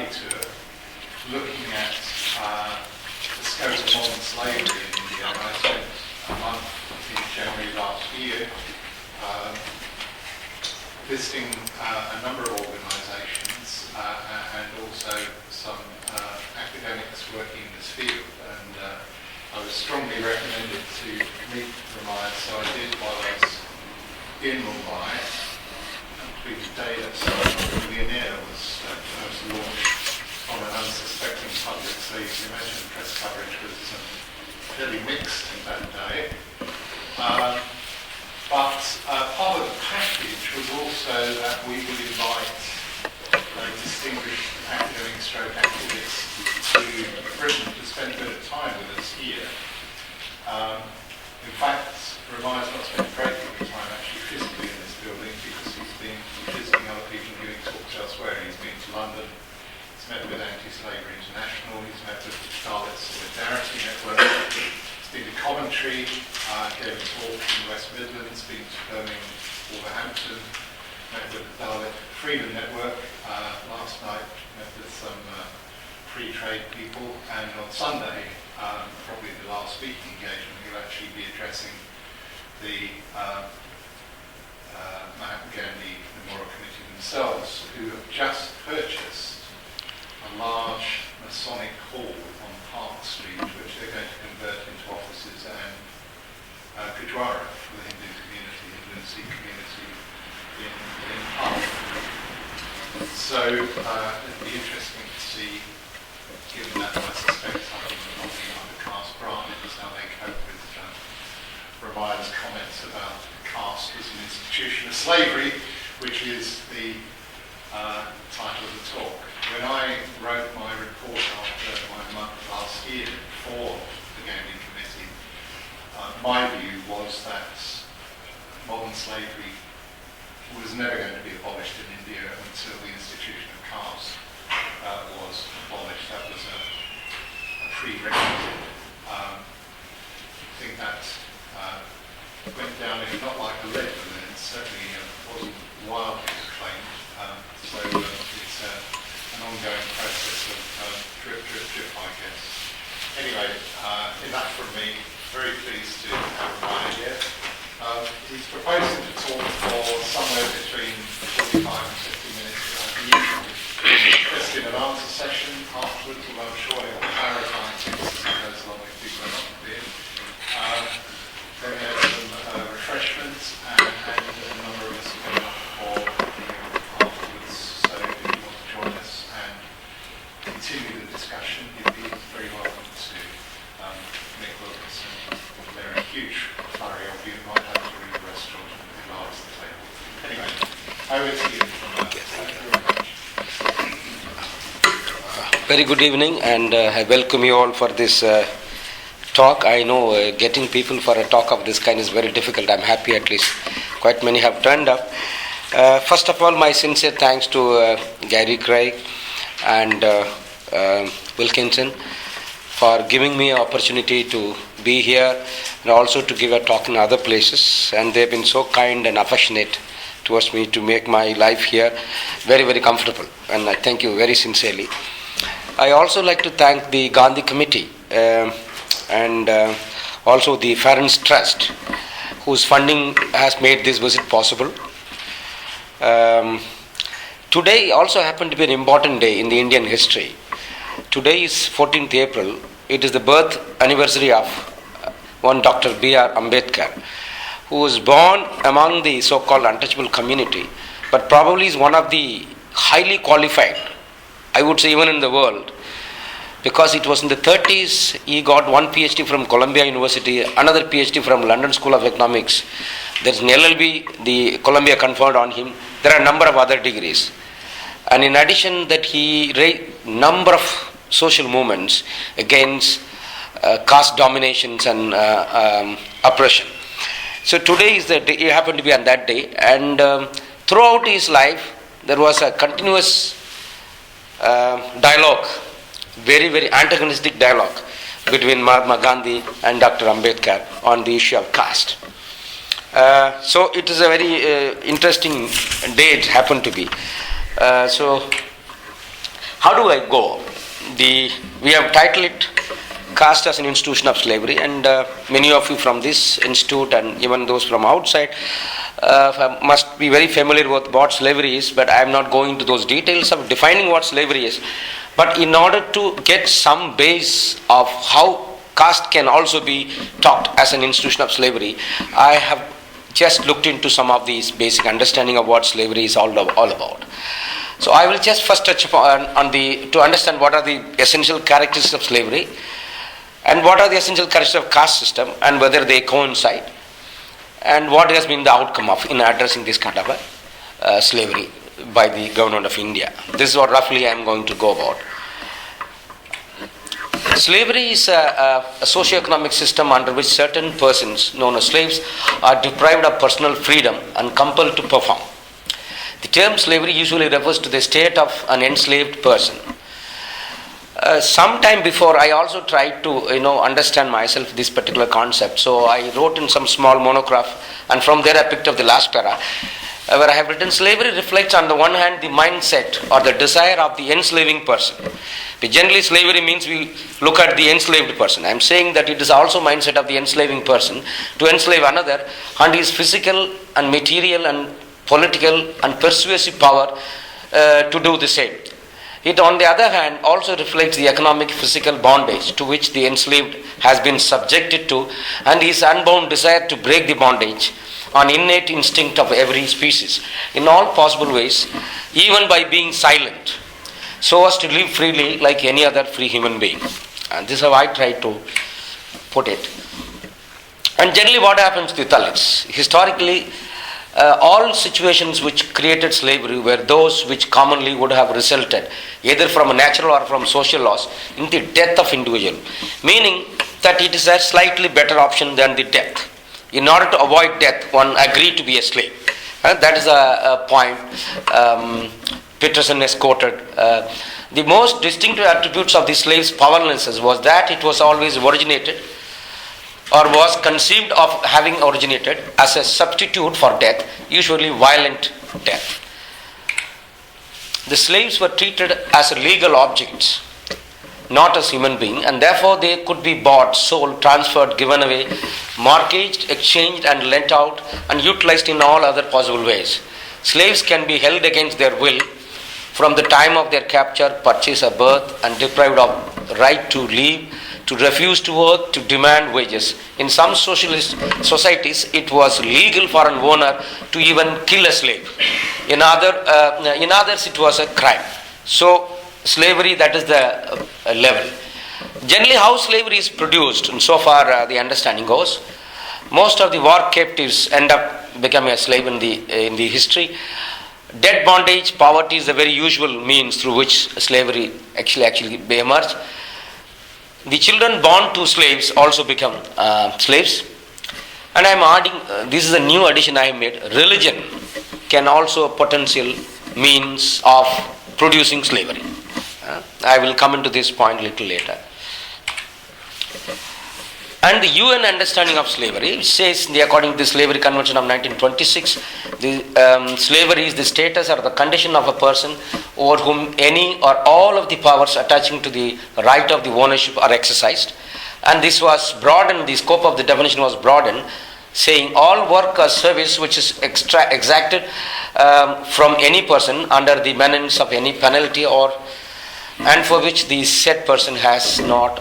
study tour looking at the scope of modern slavery in India. I spent a month in January last year visiting a number of organisations and also some academics working in this field. And I was strongly recommended to meet Ramaiah, so I did while I was in Mumbai. Completed data, so Millionaire was launched on an unsuspecting public, so you can imagine the press coverage was fairly mixed that day. But part of the package was also that we would invite distinguished academics to Britain to spend a bit of time with us here. In fact, Ramaiah's not spent a great deal of time actually physically in this building because he's been visiting other people and giving talks elsewhere. He's been to London, he's met with Anti-Slavery International, he's met with the Dalit Solidarity Network, he's been to Coventry, gave a talk in the West Midlands, been to Birmingham, Wolverhampton, met with the Dalit Freedom Network last night, met with some free trade people, and on Sunday, probably the last speaking engagement, he'll actually be addressing the Mahatma Gandhi Memorial Committee themselves, who have just purchased a large Masonic hall on Park Street, which they're going to convert into offices and Gurdwara for the Hindu community, Hindu Sikh community in Park. So it'll be interesting to see, given that I suspect something will not be under caste branch, is how they cope with Ramaiah's comments about caste as an institution of slavery, which is the title of the talk. When I wrote my report after my month last year for the Gandhi Committee, my view was that modern slavery was never going to be abolished in India until the institution of caste was abolished. That was a prerequisite. I think that went down not like a lead balloon, it certainly wasn't wildly acclaimed. So it's an ongoing process of drip, I guess. Anyway, enough from me. Very pleased to have Ramaiah here. He's proposing to talk for somewhere between 45 and 50 minutes question and answer session afterwards, although I'm sure he'll clarify things as he goes along if people are not clear. Then we have some refreshments and a number of us coming up for afterwards. So if you want to join us and continue the discussion, you'd be very welcome to Nick Wilkinson. They're a huge flurry of you. Might have to leave the restaurant and glass the table. Anyway, over to you. Thank you very much. Very good evening, and I welcome you all for this talk. I know getting people for a talk of this kind is very difficult. I'm happy at least quite many have turned up. First of all, my sincere thanks to Gary Craig and Wilkinson for giving me an opportunity to be here and also to give a talk in other places. And they've been so kind and affectionate towards me to make my life here very, very comfortable. And I thank you very sincerely. I also like to thank the Gandhi Committee and also the Farron's Trust, whose funding has made this visit possible. Today also happened to be an important day in the Indian history. Today is 14th April. It is the birth anniversary of one Dr. B.R. Ambedkar, who was born among the so-called untouchable community, but probably is one of the highly qualified, I would say even in the world, because it was in the 30s, he got one PhD from Columbia University, another PhD from London School of Economics. There's an LLB, the Columbia conferred on him. There are a number of other degrees. And in addition that he raised number of social movements against caste dominations and oppression. So today is the day, he happened to be on that day, and throughout his life there was a continuous dialogue, very, very antagonistic dialogue between Mahatma Gandhi and Dr. Ambedkar on the issue of caste. So it is a very interesting day it happened to be. So How do I go? We have titled it Caste as an Institution of Slavery, and many of you from this institute and even those from outside must be very familiar with what slavery is, but I am not going into those details of defining what slavery is. But in order to get some base of how caste can also be taught as an institution of slavery, I have just looked into some of these basic understanding of what slavery is all about. So I will just first touch upon to understand what are the essential characteristics of slavery and what are the essential characteristics of caste system and whether they coincide, and what has been the outcome of in addressing this kind of slavery by the government of India. This is what roughly I am going to go about. Slavery is a socio-economic system under which certain persons, known as slaves, are deprived of personal freedom and compelled to perform. The term slavery usually refers to the state of an enslaved person. Sometime before, I also tried to understand myself this particular concept. So I wrote in some small monograph, and from there I picked up the last para, where I have written, slavery reflects on the one hand the mindset or the desire of the enslaving person. Generally, slavery means we look at the enslaved person. I am saying that it is also mindset of the enslaving person to enslave another, and his physical and material and political and persuasive power to do the same. It, on the other hand, also reflects the economic physical bondage to which the enslaved has been subjected to, and his unbound desire to break the bondage, an innate instinct of every species, in all possible ways, even by being silent, so as to live freely like any other free human being. And this is how I try to put it. And generally what happens to Dalits? Historically, all situations which created slavery were those which commonly would have resulted either from a natural or from social laws in the death of individual, meaning that it is a slightly better option than the death. In order to avoid death, one agreed to be a slave. That is a point Peterson has quoted. The most distinctive attributes of the slave's powerlessness was that it was always originated or was conceived of having originated as a substitute for death, usually violent death. The slaves were treated as legal objects, not as human beings, and therefore they could be bought, sold, transferred, given away, mortgaged, exchanged and lent out, and utilized in all other possible ways. Slaves can be held against their will from the time of their capture, purchase of birth, and deprived of right to leave, to refuse to work, to demand wages. In some socialist societies, it was legal for an owner to even kill a slave. In others, it was a crime. So, slavery, that is the level. Generally, how slavery is produced, and so far the understanding goes, most of the war captives end up becoming a slave in the history. Debt, bondage, poverty is the very usual means through which slavery actually emerged. The children born to slaves also become slaves. And I am adding, this is a new addition I have made, religion can also a potential means of producing slavery. I will come into this point a little later. And the UN understanding of slavery says, according to the Slavery Convention of 1926, slavery is the status or the condition of a person over whom any or all of the powers attaching to the right of the ownership are exercised. And this was broadened, the scope of the definition was broadened, saying all work or service which is exacted from any person under the menace of any penalty and for which the said person has not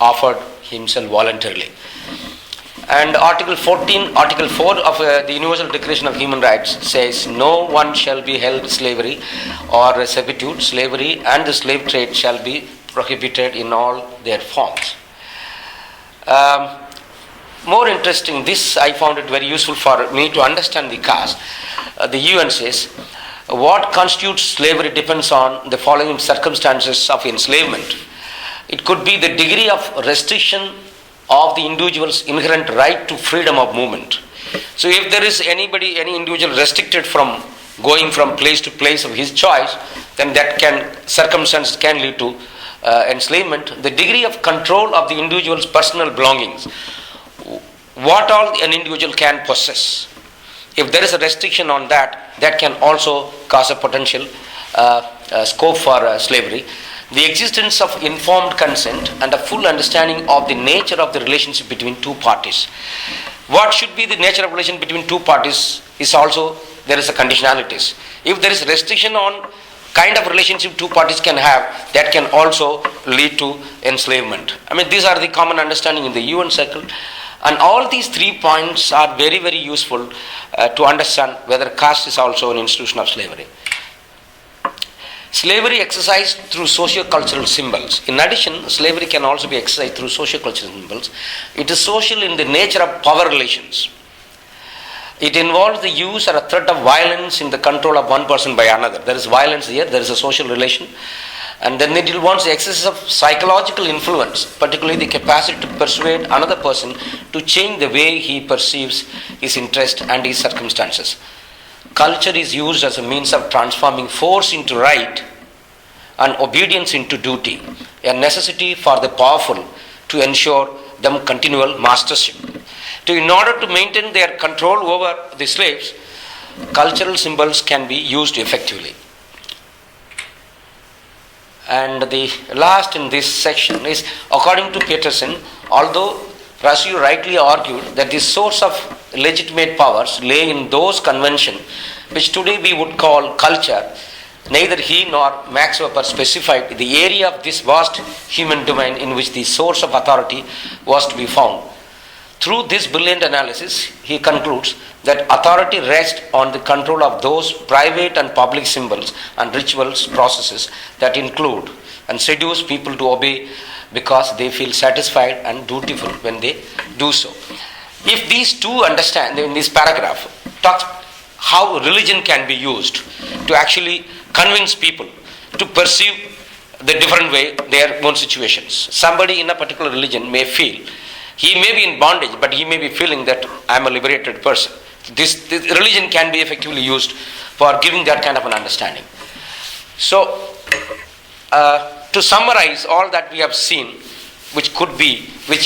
offered himself voluntarily. And Article 4 of the Universal Declaration of Human Rights says, no one shall be held slavery or servitude. Slavery and the slave trade shall be prohibited in all their forms. More interesting, this I found it very useful for me to understand the caste. The UN says, what constitutes slavery depends on the following circumstances of enslavement. It could be the degree of restriction of the individual's inherent right to freedom of movement. So if there is any individual restricted from going from place to place of his choice, then circumstances can lead to enslavement. The degree of control of the individual's personal belongings, what all an individual can possess. If there is a restriction on that can also cause a potential scope for slavery, the existence of informed consent and a full understanding of the nature of the relationship between two parties. What should be the nature of relation between two parties is also, there is a conditionalities. If there is restriction on kind of relationship two parties can have, that can also lead to enslavement. I mean, these are the common understanding in the UN circle, and all these 3 points are very, very useful to understand whether caste is also an institution of slavery. Slavery exercised through socio-cultural symbols. In addition, slavery can also be exercised through socio-cultural symbols. It is social in the nature of power relations. It involves the use or a threat of violence in the control of one person by another. There is violence here, there is a social relation. And then it involves the excess of psychological influence, particularly the capacity to persuade another person to change the way he perceives his interest and his circumstances. Culture is used as a means of transforming force into right and obedience into duty, a necessity for the powerful to ensure them continual mastership. In order to maintain their control over the slaves, cultural symbols can be used effectively. And the last in this section is, according to Peterson, although Rasu rightly argued that the source of legitimate powers lay in those conventions which today we would call culture, neither he nor Max Weber specified the area of this vast human domain in which the source of authority was to be found. Through this brilliant analysis, he concludes that authority rests on the control of those private and public symbols and rituals processes that include and seduce people to obey because they feel satisfied and dutiful when they do so. If these two understand, in this paragraph, talks how religion can be used to actually convince people to perceive the different way their own situations. Somebody in a particular religion may feel, he may be in bondage, but he may be feeling that I am a liberated person. This religion can be effectively used for giving that kind of an understanding. So, to summarize all that we have seen, which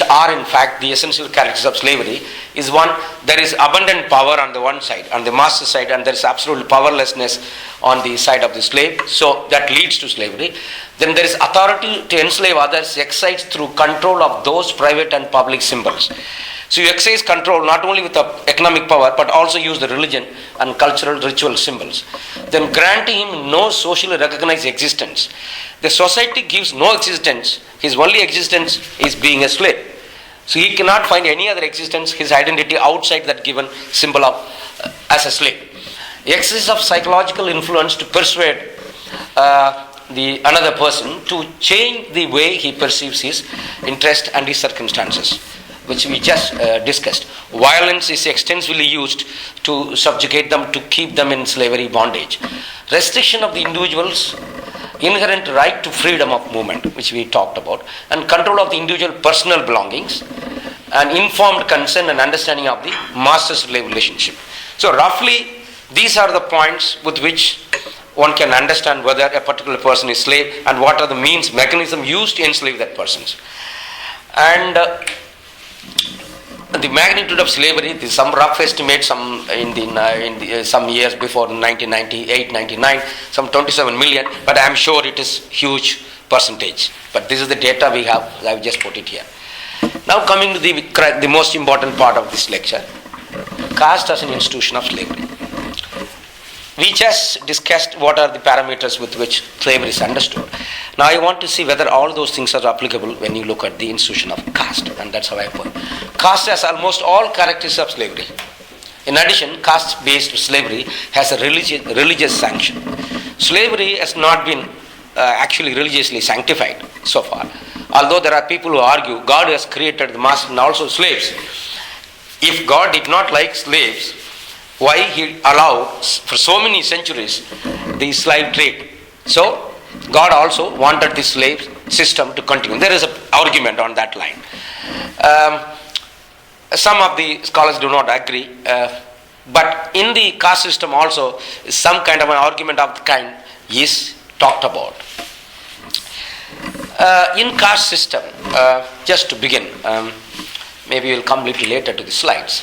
are in fact the essential characteristics of slavery, is one, there is abundant power on the one side, on the master side, and there is absolute powerlessness on the side of the slave. So that leads to slavery. Then there is authority to enslave others exercised through control of those private and public symbols. So you exercise control not only with the economic power, but also use the religion and cultural ritual symbols. Then granting him no socially recognized existence. The society gives no existence. His only existence is being a slave. So he cannot find any other existence, his identity outside that given symbol of as a slave. Excess of psychological influence to persuade the another person to change the way he perceives his interest and his circumstances, which we just discussed. Violence is extensively used to subjugate them, to keep them in slavery bondage. Restriction of the individual's inherent right to freedom of movement, which we talked about, and control of the individual personal belongings, and informed consent and understanding of the master-slave relationship. So roughly, these are the points with which one can understand whether a particular person is slave and what are the means, mechanism used to enslave that person. And the magnitude of slavery, some rough estimate, some some years before 1998, 99, some 27 million, but I am sure it is huge percentage. But this is the data we have. I have just put it here. Now coming to the most important part of this lecture, caste as an institution of slavery. We just discussed what are the parameters with which slavery is understood. Now I want to see whether all those things are applicable when you look at the institution of caste, and that's how I put it. Caste has almost all characteristics of slavery. In addition, caste-based slavery has a religious sanction. Slavery has not been actually religiously sanctified so far. Although there are people who argue God has created the master and also slaves. If God did not like slaves, why he allowed for so many centuries the slave trade? So God also wanted the slave system to continue. There is an argument on that line. Some of the scholars do not agree, but in the caste system also some kind of an argument of the kind is talked about. In caste system, just to begin, maybe we'll come a little later to the slides.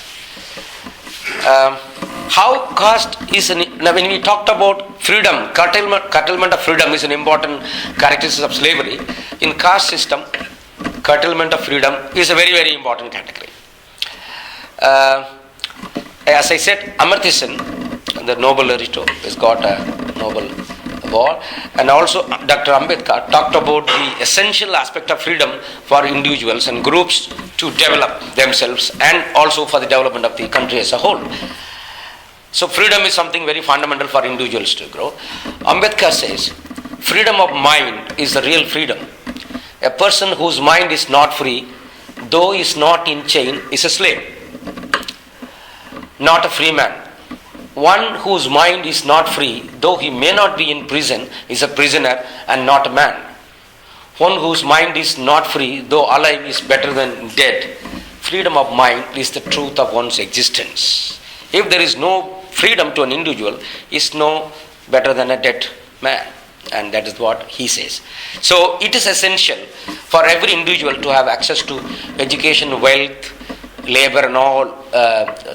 how caste is, now when we talked about freedom, curtailment of freedom is an important characteristic of slavery. In caste system, curtailment of freedom is a very, very important category. As I said, Amartya Sen, the Nobel laureate, has got a Nobel Award, and also Dr. Ambedkar talked about the essential aspect of freedom for individuals and groups to develop themselves, and also for the development of the country as a whole. So freedom is something very fundamental for individuals to grow. Ambedkar says, freedom of mind is the real freedom. A person whose mind is not free, though is not in chain, is a slave, not a free man. One whose mind is not free, though he may not be in prison, is a prisoner and not a man. One whose mind is not free, though alive, is better than dead. Freedom of mind is the truth of one's existence. If there is no freedom to an individual, is no better than a dead man. And that is what he says. So it is essential for every individual to have access to education, wealth, labor and all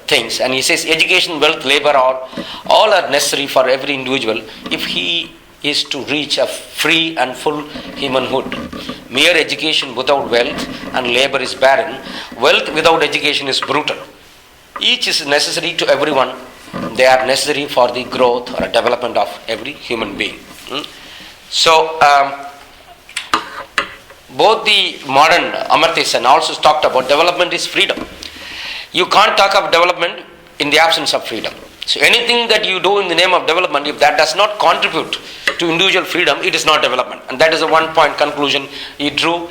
things. And he says education, wealth, labor all are necessary for every individual if he is to reach a free and full humanhood. Mere education without wealth and labor is barren. Wealth without education is brutal. Each is necessary to everyone. They are necessary for the growth or development of every human being. So both the modern Amartya Sen also talked about development is freedom. You can't talk of development in the absence of freedom. So anything that you do in the name of development, if that does not contribute to individual freedom, it is not development. And that is a one-point conclusion he drew.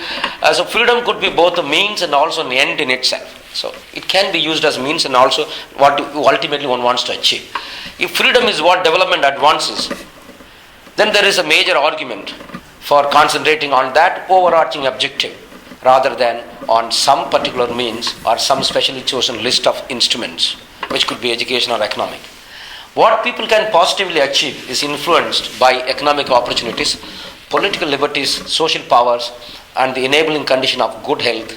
So freedom could be both a means and also an end in itself. So it can be used as means and also what ultimately one wants to achieve. If freedom is what development advances, then there is a major argument for concentrating on that overarching objective rather than on some particular means or some specially chosen list of instruments, which could be education or economic. What people can positively achieve is influenced by economic opportunities, political liberties, social powers, and the enabling condition of good health,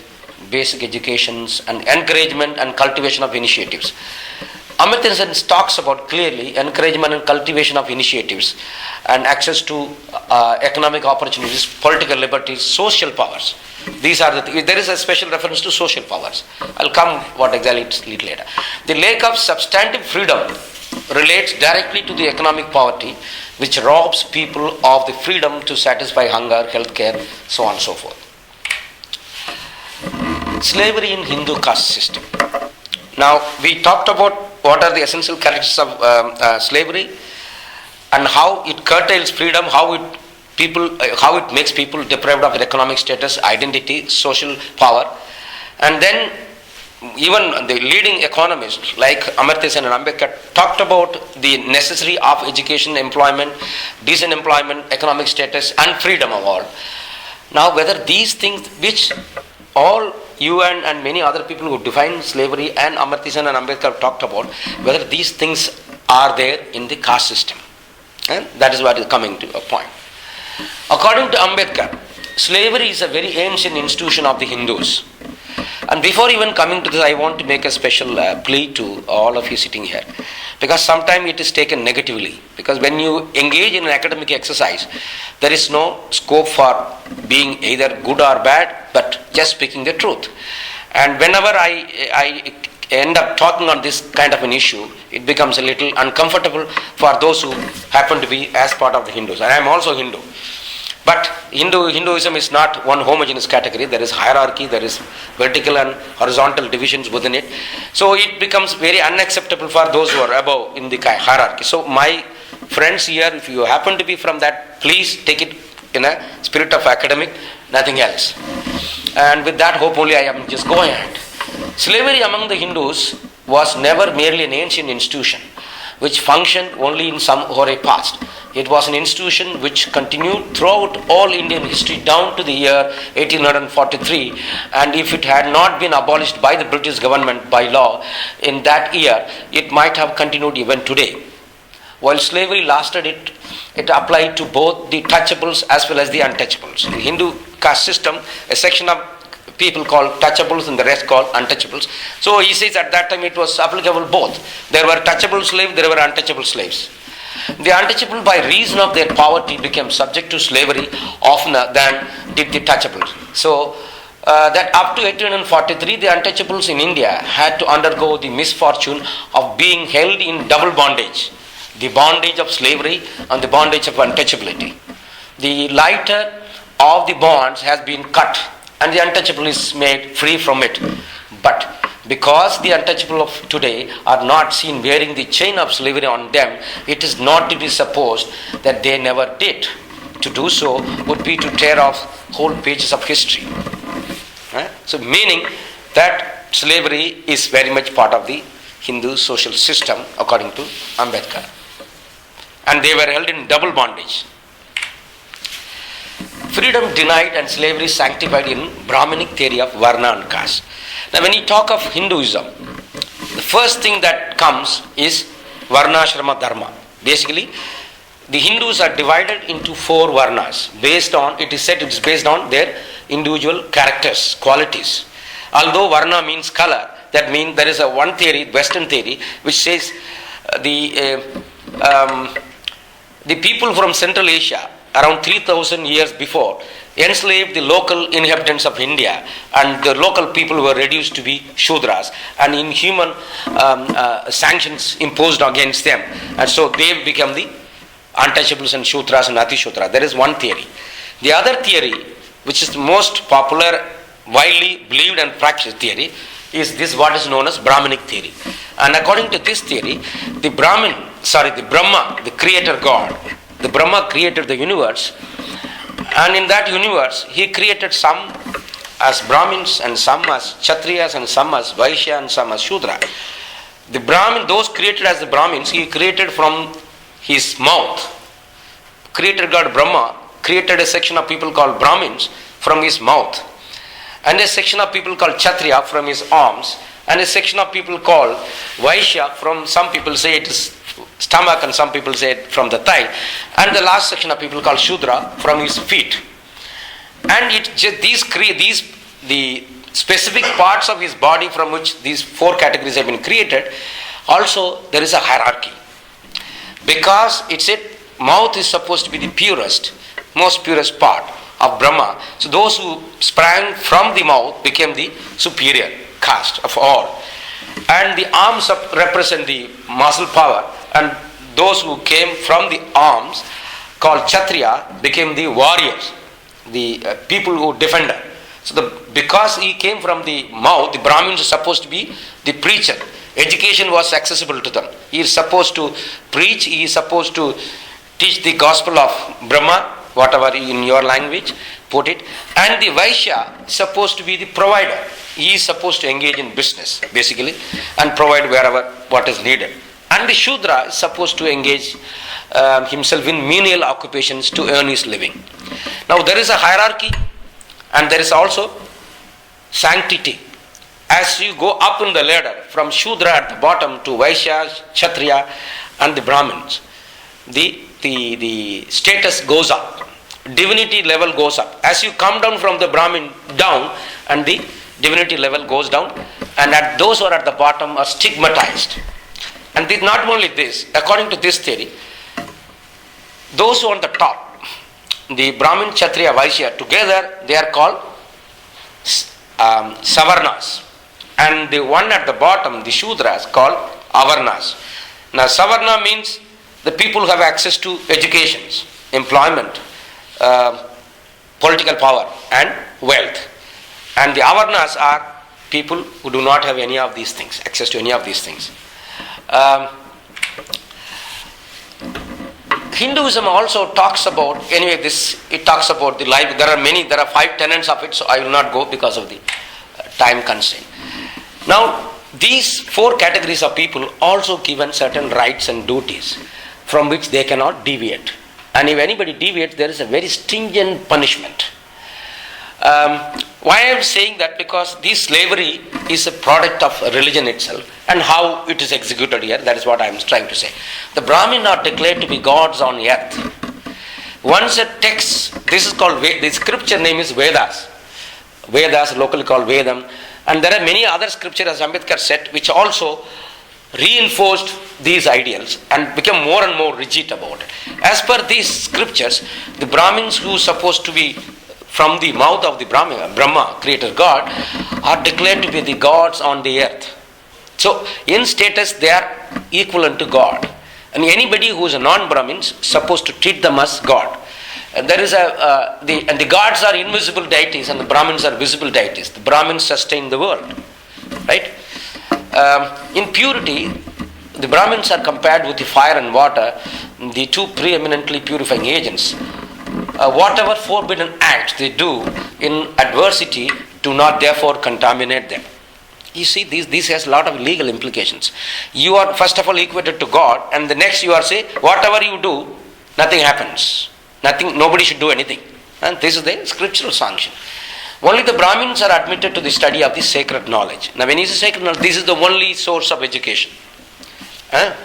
basic educations, and encouragement and cultivation of initiatives. Amartya Sen talks about clearly encouragement and cultivation of initiatives and access to economic opportunities, political liberties, social powers. These are there is a special reference to social powers. I'll come what exactly it's little later. The lack of substantive freedom relates directly to the economic poverty, which robs people of the freedom to satisfy hunger, healthcare, so on and so forth. Slavery in Hindu caste system. Now we talked about what are the essential characteristics of slavery and how it curtails freedom, how it makes people deprived of their economic status, identity, social power. And then even the leading economists like Amartya Sen and Ambedkar talked about the necessity of education, employment, decent employment, economic status and freedom of all. Now whether these things which all UN and many other people who define slavery and Amartya Sen and Ambedkar talked about, whether these things are there in the caste system. And that is what is coming to a point. According to Ambedkar, slavery is a very ancient institution of the Hindus. And before even coming to this, I want to make a special plea to all of you sitting here. Because sometimes it is taken negatively. Because when you engage in an academic exercise, there is no scope for being either good or bad, but just speaking the truth. And whenever I end up talking on this kind of an issue, it becomes a little uncomfortable for those who happen to be as part of the Hindus. And I am also Hindu. But Hinduism is not one homogeneous category. There is hierarchy, there is vertical and horizontal divisions within it. So it becomes very unacceptable for those who are above in the hierarchy. So my friends here, if you happen to be from that, please take it in a spirit of academic, nothing else. And with that hope only I am just going ahead. Slavery among the Hindus was never merely an ancient institution which functioned only in some hoary past. It was an institution which continued throughout all Indian history down to the year 1843, and if it had not been abolished by the British government by law in that year, it might have continued even today. While slavery lasted, it applied to both the touchables as well as the untouchables. In Hindu caste system, a section of people called touchables and the rest called untouchables. So he says at that time it was applicable both. There were touchable slaves, there were untouchable slaves. The untouchable by reason of their poverty became subject to slavery oftener than did the touchables. So that up to 1843 the untouchables in India had to undergo the misfortune of being held in double bondage. The bondage of slavery and the bondage of untouchability. The lighter of the bonds has been cut and the untouchable is made free from it. But because the untouchable of today are not seen wearing the chain of slavery on them, it is not to be supposed that they never did. To do so would be to tear off whole pages of history. So meaning that slavery is very much part of the Hindu social system according to Ambedkar. And they were held in double bondage. Freedom denied and slavery sanctified in Brahminic theory of Varna and Caste. Now when you talk of Hinduism, the first thing that comes is Varnashrama Dharma. Basically, the Hindus are divided into 4 Varnas. It is said it is based on their individual characters, qualities. Although Varna means color, that means there is a one theory, Western theory, which says the people from Central Asia around 3000 years before enslaved the local inhabitants of India, and the local people were reduced to be Shudras and inhuman sanctions imposed against them, and so they become the untouchables and Shudras and Atishudra. There is one theory. The other theory, which is the most popular, widely believed and practiced theory, is this what is known as Brahminic theory. And according to this theory, the Brahma, the creator God, the Brahma created the universe, and in that universe he created some as Brahmins and some as Kshatriyas and some as Vaishya and some as Shudra. The Brahmin, those created as the Brahmins, he created from his mouth. Creator God Brahma created a section of people called Brahmins from his mouth, and a section of people called Kshatriya from his arms, and a section of people called Vaishya from, some people say it is stomach and some people say it from the thigh, and the last section of people called Shudra from his feet. And the specific parts of his body from which these 4 categories have been created, also there is a hierarchy. Because it said mouth is supposed to be the most purest part of Brahma. So those who sprang from the mouth became the superior caste of all. And the arms represent the muscle power, and those who came from the arms, called Kshatriya, became the warriors, the people who defended. So because he came from the mouth, the Brahmins are supposed to be the preacher. Education was accessible to them. He is supposed to preach, he is supposed to teach the gospel of Brahma, whatever in your language, put it. And the Vaishya is supposed to be the provider. He is supposed to engage in business, basically, and provide wherever what is needed. And the Shudra is supposed to engage himself in menial occupations to earn his living. Now there is a hierarchy, and there is also sanctity. As you go up in the ladder, from Shudra at the bottom to Vaishya, Kshatriya and the Brahmins, the status goes up. Divinity level goes up. As you come down from the Brahmin down, and the divinity level goes down, and those who are at the bottom are stigmatized. And not only this, according to this theory, those who are on the top, the Brahmin, Kshatriya, Vaishya, together they are called Savarnas. And the one at the bottom, the Shudras, called Avarnas. Now Savarna means the people who have access to education, employment, political power and wealth. And the Avarnas are people who do not have any of these things, access to any of these things. Hinduism also talks about, it talks about the life. There are 5 tenets of it, so I will not go because of the time constraint. Now, these 4 categories of people also given certain rights and duties from which they cannot deviate. And if anybody deviates, there is a very stringent punishment. Why I am saying that? Because this slavery is a product of religion itself, and how it is executed here, that is what I am trying to say. The Brahmin are declared to be gods on earth. Once a text, this is called, the scripture name is Vedas. Vedas, locally called Vedam. And there are many other scriptures, as Ambedkar said, which also reinforced these ideals and became more and more rigid about it. As per these scriptures, the Brahmins who are supposed to be from the mouth of the Brahma, creator God, are declared to be the gods on the earth. So, in status, they are equivalent to God. And anybody who is a non-Brahmin is supposed to treat them as God. And there is the gods are invisible deities and the Brahmins are visible deities. The Brahmins sustain the world. Right? In purity, the Brahmins are compared with the fire and water, the two preeminently purifying agents. Whatever forbidden acts they do in adversity do not therefore contaminate them. You see, this has a lot of legal implications. You are first of all equated to God, and the next you are say, whatever you do, nothing happens. Nobody should do anything. And this is the scriptural sanction. Only the Brahmins are admitted to the study of the sacred knowledge. Now when you say sacred knowledge, this is the only source of education. There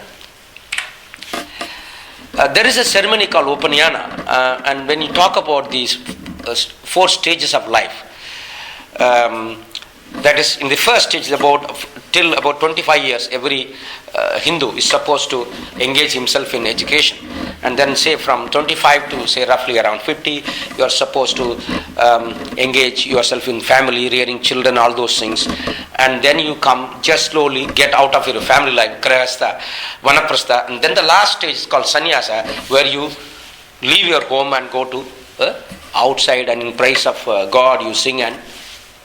is a ceremony called Upanayana, and when you talk about these 4 stages of life, that is, in the first stage, till about 25 years, every Hindu is supposed to engage himself in education. And then say from 25 to say roughly around 50, you are supposed to engage yourself in family, rearing children, all those things. And then you come, just slowly get out of your family life, grahastha, vanaprastha. And then the last stage is called sannyasa, where you leave your home and go to outside, and in praise of God you sing, and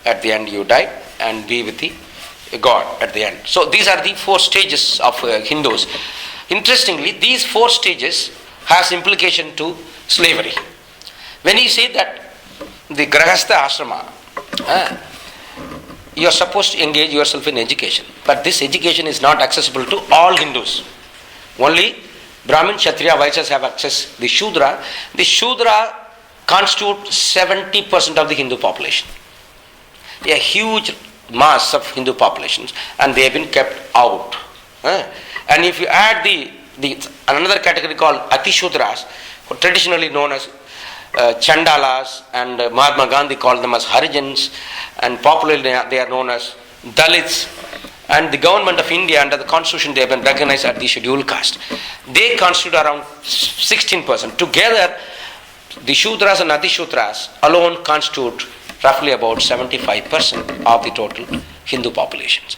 at the end you die and be with the God at the end. So these are the 4 stages of Hindus. Interestingly, these 4 stages has implication to slavery. When you say that the grahastha ashrama, you are supposed to engage yourself in education, but this education is not accessible to all Hindus. Only Brahmin, Kshatriya, Vaishyas have access. The Shudra constitute 70% of the Hindu population. A huge mass of Hindu populations, and they have been kept out. And if you add the another category called Atishudras, traditionally known as Chandalas, and Mahatma Gandhi called them as Harijans, and popularly they are known as Dalits, and the government of India under the constitution they have been recognized as the scheduled caste. They constitute around 16%. Together, the Shudras and Atishudras alone constitute roughly about 75% of the total Hindu populations.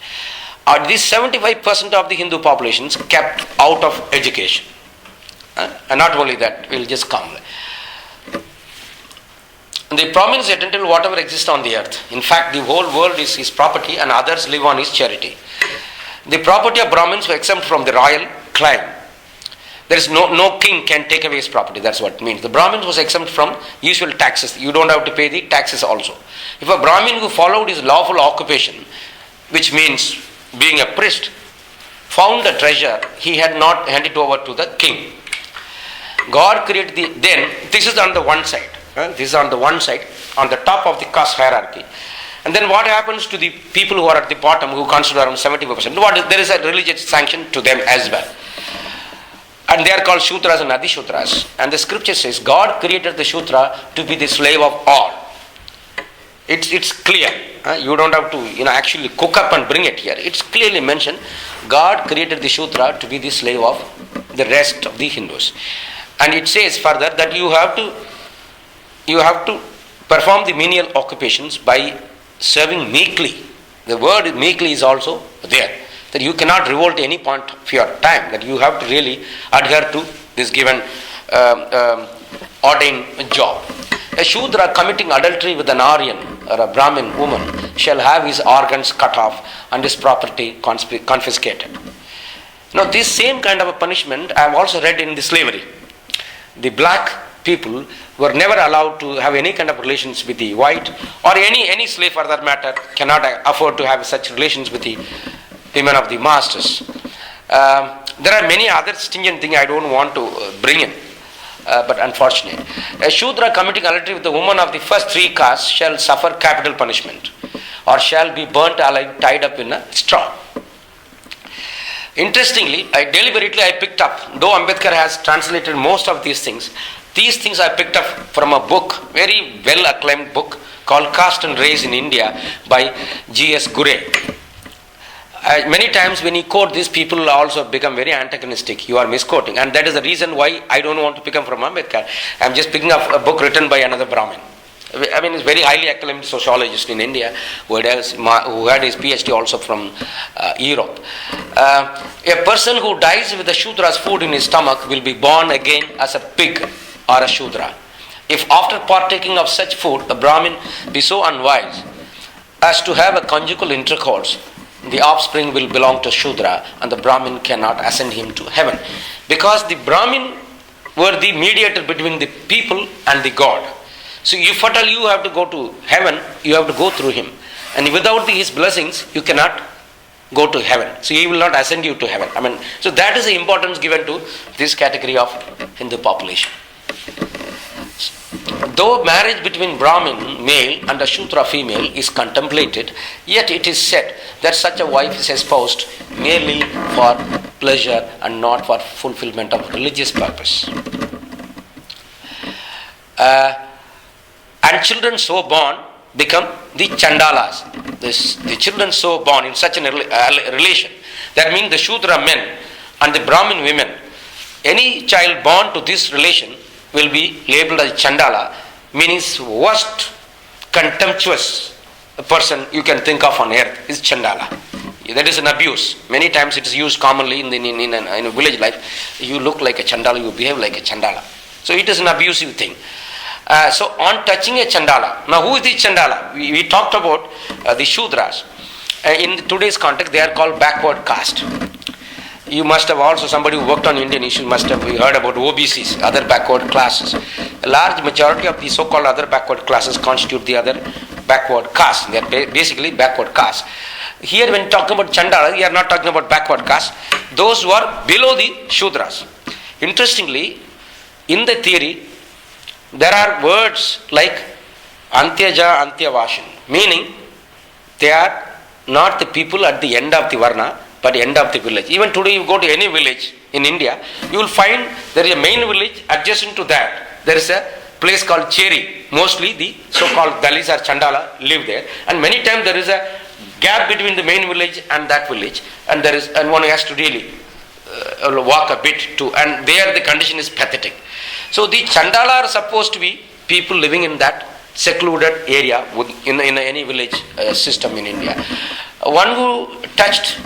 These 75% of the Hindu populations kept out of education. And not only that, will just come. The Brahmin is attentive to whatever exists on the earth. In fact, the whole world is his property and others live on his charity. The property of Brahmins was exempt from the royal claim. There is no king can take away his property. That's what it means. The Brahmin was exempt from usual taxes. You don't have to pay the taxes also. If a Brahmin who followed his lawful occupation, which means being a priest, found a treasure, he had not handed it over to the king. God created then this is on the one side. This is on the one side, on the top of the caste hierarchy. And then what happens to the people who are at the bottom, who constitute around 75%? There is a religious sanction to them as well. And they are called Shudras and Adishudras. And the scripture says God created the Shudra to be the slave of all. It's clear. You don't have to actually cook up and bring it here. It's clearly mentioned. God created the Shudra to be the slave of the rest of the Hindus. And it says further that you have to perform the menial occupations by serving meekly. The word meekly is also there. That you cannot revolt any point of your time. That you have to really adhere to this given ordained job. A Shudra committing adultery with an Aryan or a Brahmin woman shall have his organs cut off and his property confiscated. Now this same kind of a punishment I have also read in the slavery. The black people were never allowed to have any kind of relations with the white, or any slave for that matter cannot afford to have such relations with the women of the masters. There are many other stringent things I don't want to bring in, but unfortunate. A Shudra committing adultery with the woman of the first 3 castes shall suffer capital punishment, or shall be burnt alive, tied up in a straw. Interestingly, I picked up, though Ambedkar has translated most of these things I picked up from a book, very well acclaimed book called Caste and Race in India by G.S. Gure. Many times when you quote this, people also become very antagonistic. You are misquoting, and that is the reason why I don't want to pick up from Ambedkar. I am just picking up a book written by another Brahmin. I mean, he's a very highly acclaimed sociologist in India who had his PhD also from Europe. A person who dies with the Shudra's food in his stomach will be born again as a pig or a Shudra. If after partaking of such food, a Brahmin be so unwise as to have a conjugal intercourse, the offspring will belong to Shudra, and the Brahmin cannot ascend him to heaven. Because the Brahmin were the mediator between the people and the God. So if at all you have to go to heaven, you have to go through him. And without his blessings, you cannot go to heaven. So he will not ascend you to heaven. I mean, so that is the importance given to this category of Hindu population. Though marriage between Brahmin male and a Shudra female is contemplated, yet it is said that such a wife is espoused merely for pleasure and not for fulfillment of religious purpose. And children so born become the Chandalas. The children so born in such a relation, that means the Shudra men and the Brahmin women, any child born to this relation will be labeled as Chandala, meaning worst contemptuous person you can think of on earth is Chandala. That is an abuse. Many times it is used commonly in a village life. You look like a Chandala, you behave like a Chandala. So it is an abusive thing. So on touching a Chandala, now who is the Chandala? We talked about the Shudras. In today's context, they are called backward caste. You must have also, somebody who worked on Indian issues must have heard about OBCs, other backward classes. A large majority of the so-called other backward classes constitute the other backward caste. They are basically backward caste. Here when talking about Chandala, we are not talking about backward caste. Those who are below the Shudras. Interestingly, in the theory, there are words like Antyaja, Antyavashin, meaning they are not the people at the end of the Varna, but end of the village. Even today you go to any village in India, you will find there is a main village. Adjacent to that, there is a place called Cheri. Mostly the so-called Dalits or Chandala live there. And many times there is a gap between the main village and that village. And one has to really walk a bit to, and there the condition is pathetic. So the Chandala are supposed to be people living in that secluded area in any village system in India. One who touched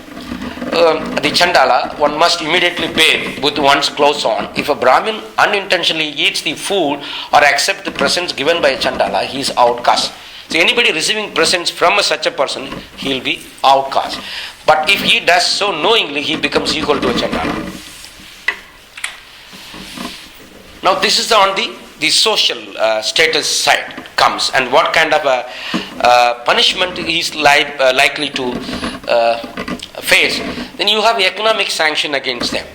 the Chandala, one must immediately bathe with one's clothes on. If a Brahmin unintentionally eats the food or accepts the presents given by a Chandala, he is outcast. So anybody receiving presents from such a person, he will be outcast. But if he does so knowingly, he becomes equal to a Chandala. Now this is on the social status side comes, and what kind of a punishment he is likely to face. Then you have economic sanction against them.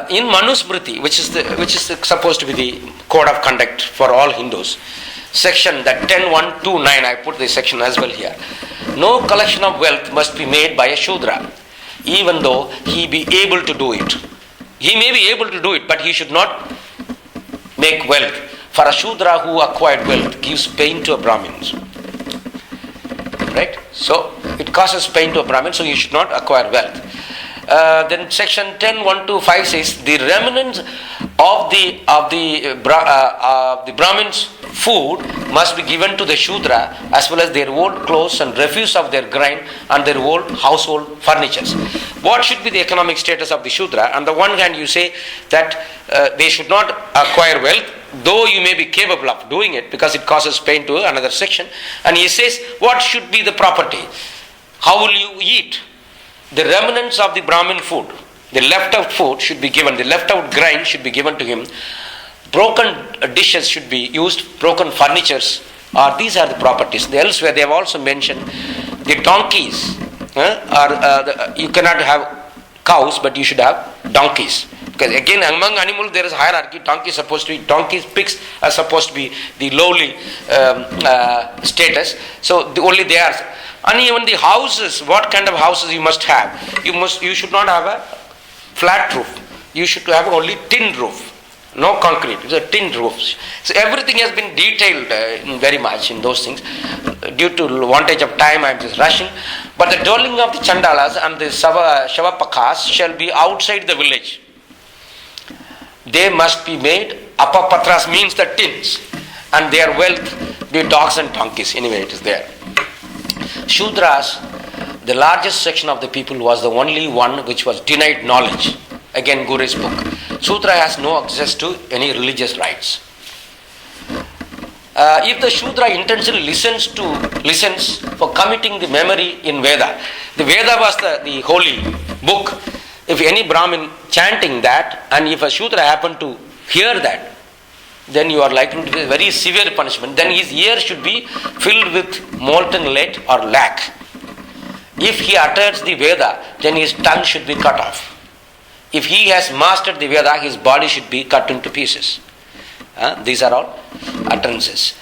In Manusmriti, which is supposed to be the code of conduct for all Hindus, section that 10.129, I put this section as well here. No collection of wealth must be made by a Shudra, even though he be able to do it. He may be able to do it, but he should not make wealth. For a Shudra who acquired wealth gives pain to a Brahmin. Right? So it causes pain to a Brahmin, so you should not acquire wealth. Then section 10.125 says the remnants of the Brahmins' food must be given to the Shudra, as well as their old clothes and refuse of their grain and their old household furnitures. What should be the economic status of the Shudra? On the one hand, you say that they should not acquire wealth, though you may be capable of doing it because it causes pain to another section. And he says, what should be the property? How will you eat? The remnants of the Brahmin food, the left out food should be given, the left out grain should be given to him. Broken dishes should be used, broken furnitures, these are the properties. Elsewhere they have also mentioned the donkeys, you cannot have cows, but you should have donkeys. Because again, among animals there is hierarchy. Donkeys, pigs are supposed to be the lowly status. So only they are. And even the houses, what kind of houses you must have? You should not have a flat roof. You should have only tin roof. No concrete. It's a tin roof. So everything has been detailed very much in those things. Due to wantage of time, I am just rushing. But the dwelling of the Chandalas and the Shavapakas shall be outside the village. They must be made. Apapatras means the tins. And their wealth be dogs and donkeys. Anyway, it is there. Shudras, the largest section of the people, was the only one which was denied knowledge. Again, Guru's book. Shudra has no access to any religious rights. If the Shudra intentionally listens for committing the memory in Veda, the Veda was the holy book. If any Brahmin chanting that, and if a Shudra happened to hear that, then you are likely to be a very severe punishment. Then his ear should be filled with molten lead or lac. If he utters the Veda, then his tongue should be cut off. If he has mastered the Veda, his body should be cut into pieces. These are all utterances.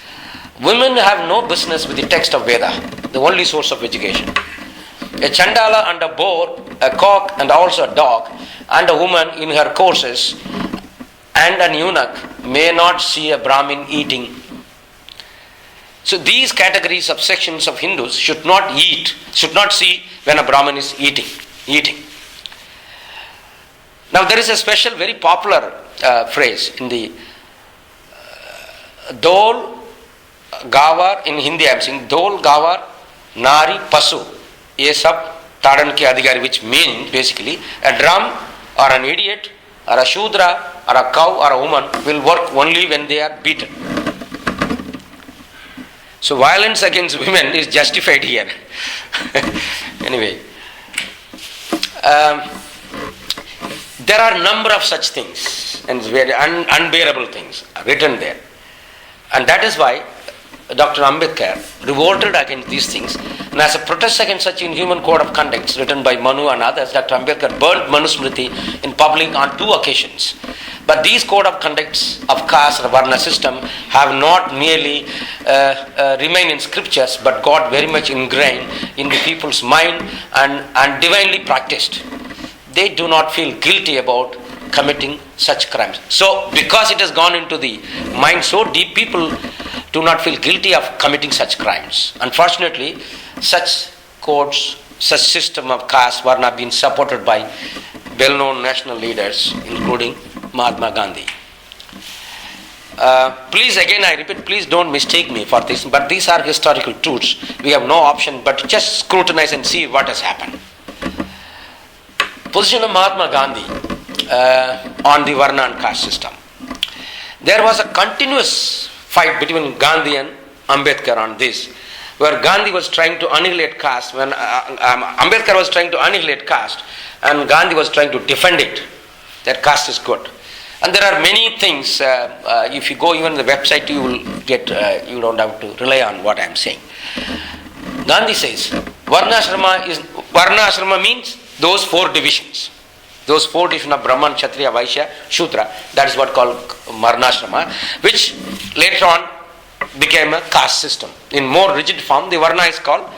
Women have no business with the text of Veda, the only source of education. A Chandala and a boar, a cock and also a dog, and a woman in her courses, and an eunuch may not see a Brahmin eating. So these categories of sections of Hindus should not see when a Brahmin is eating. Now there is a special, very popular phrase in the Dol Gavar, in Hindi I am saying Dol Gavar Nari Pasu Ye Sab Tadan Ke Adhikari, which means basically a drum or an idiot or a Shudra or a cow or a woman will work only when they are beaten. So violence against women is justified here. Anyway, there are a number of such things and very unbearable things written there. And that is why Dr. Ambedkar revolted against these things. And as a protest against such inhuman code of conduct written by Manu and others, Dr. Ambedkar burned Manusmriti in public on 2 occasions. But these code of conducts of caste or Varna system have not merely remained in scriptures, but got very much ingrained in the people's mind and divinely practiced. They do not feel guilty about committing such crimes. So, because it has gone into the mind so deep, people do not feel guilty of committing such crimes. Unfortunately, such codes, such system of caste were not being supported by well-known national leaders, including Mahatma Gandhi. Please, again I repeat, please don't mistake me for this, but these are historical truths. We have no option but to just scrutinize and see what has happened. Position of Mahatma Gandhi on the Varna and caste system. There was a continuous fight between Gandhi and Ambedkar on this, where Gandhi was trying to annihilate caste, when Ambedkar was trying to annihilate caste, and Gandhi was trying to defend it, that caste is good. And there are many things, if you go even on the website, you will get, you don't have to rely on what I am saying. Gandhi says, Varna Ashrama means those 4 divisions. Those 4 divisions of Brahman, Kshatriya, Vaishya, Shudra, that is what called Varnashrama, which later on became a caste system. In more rigid form, the Varna is called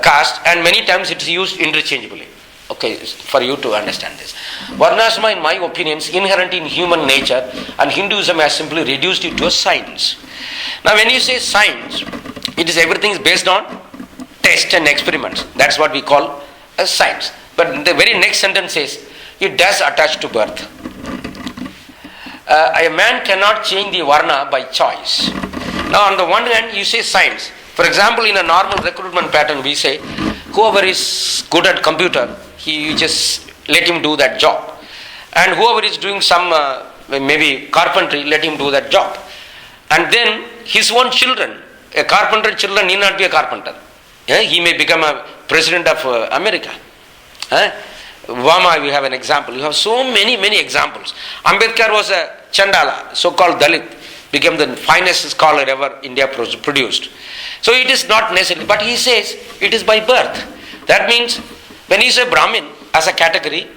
caste, and many times it is used interchangeably. Okay, for you to understand this. Varnashrama, in my opinion, is inherent in human nature, and Hinduism has simply reduced it to a science. Now, when you say science, it is everything is based on tests and experiments. That's what we call a science. But the very next sentence says, it does attach to birth. A man cannot change the Varna by choice. Now, on the one hand, you say science. For example, in a normal recruitment pattern, we say, whoever is good at computer, you just let him do that job. And whoever is doing some, maybe carpentry, let him do that job. And then his own children, a carpenter children need not be a carpenter. He may become a president of America. Obama, we have an example. You have so many examples. Ambedkar was a Chandala, so-called Dalit, became the finest scholar ever India produced. So it is not necessarily, but he says it is by birth. That means when he says Brahmin as a category,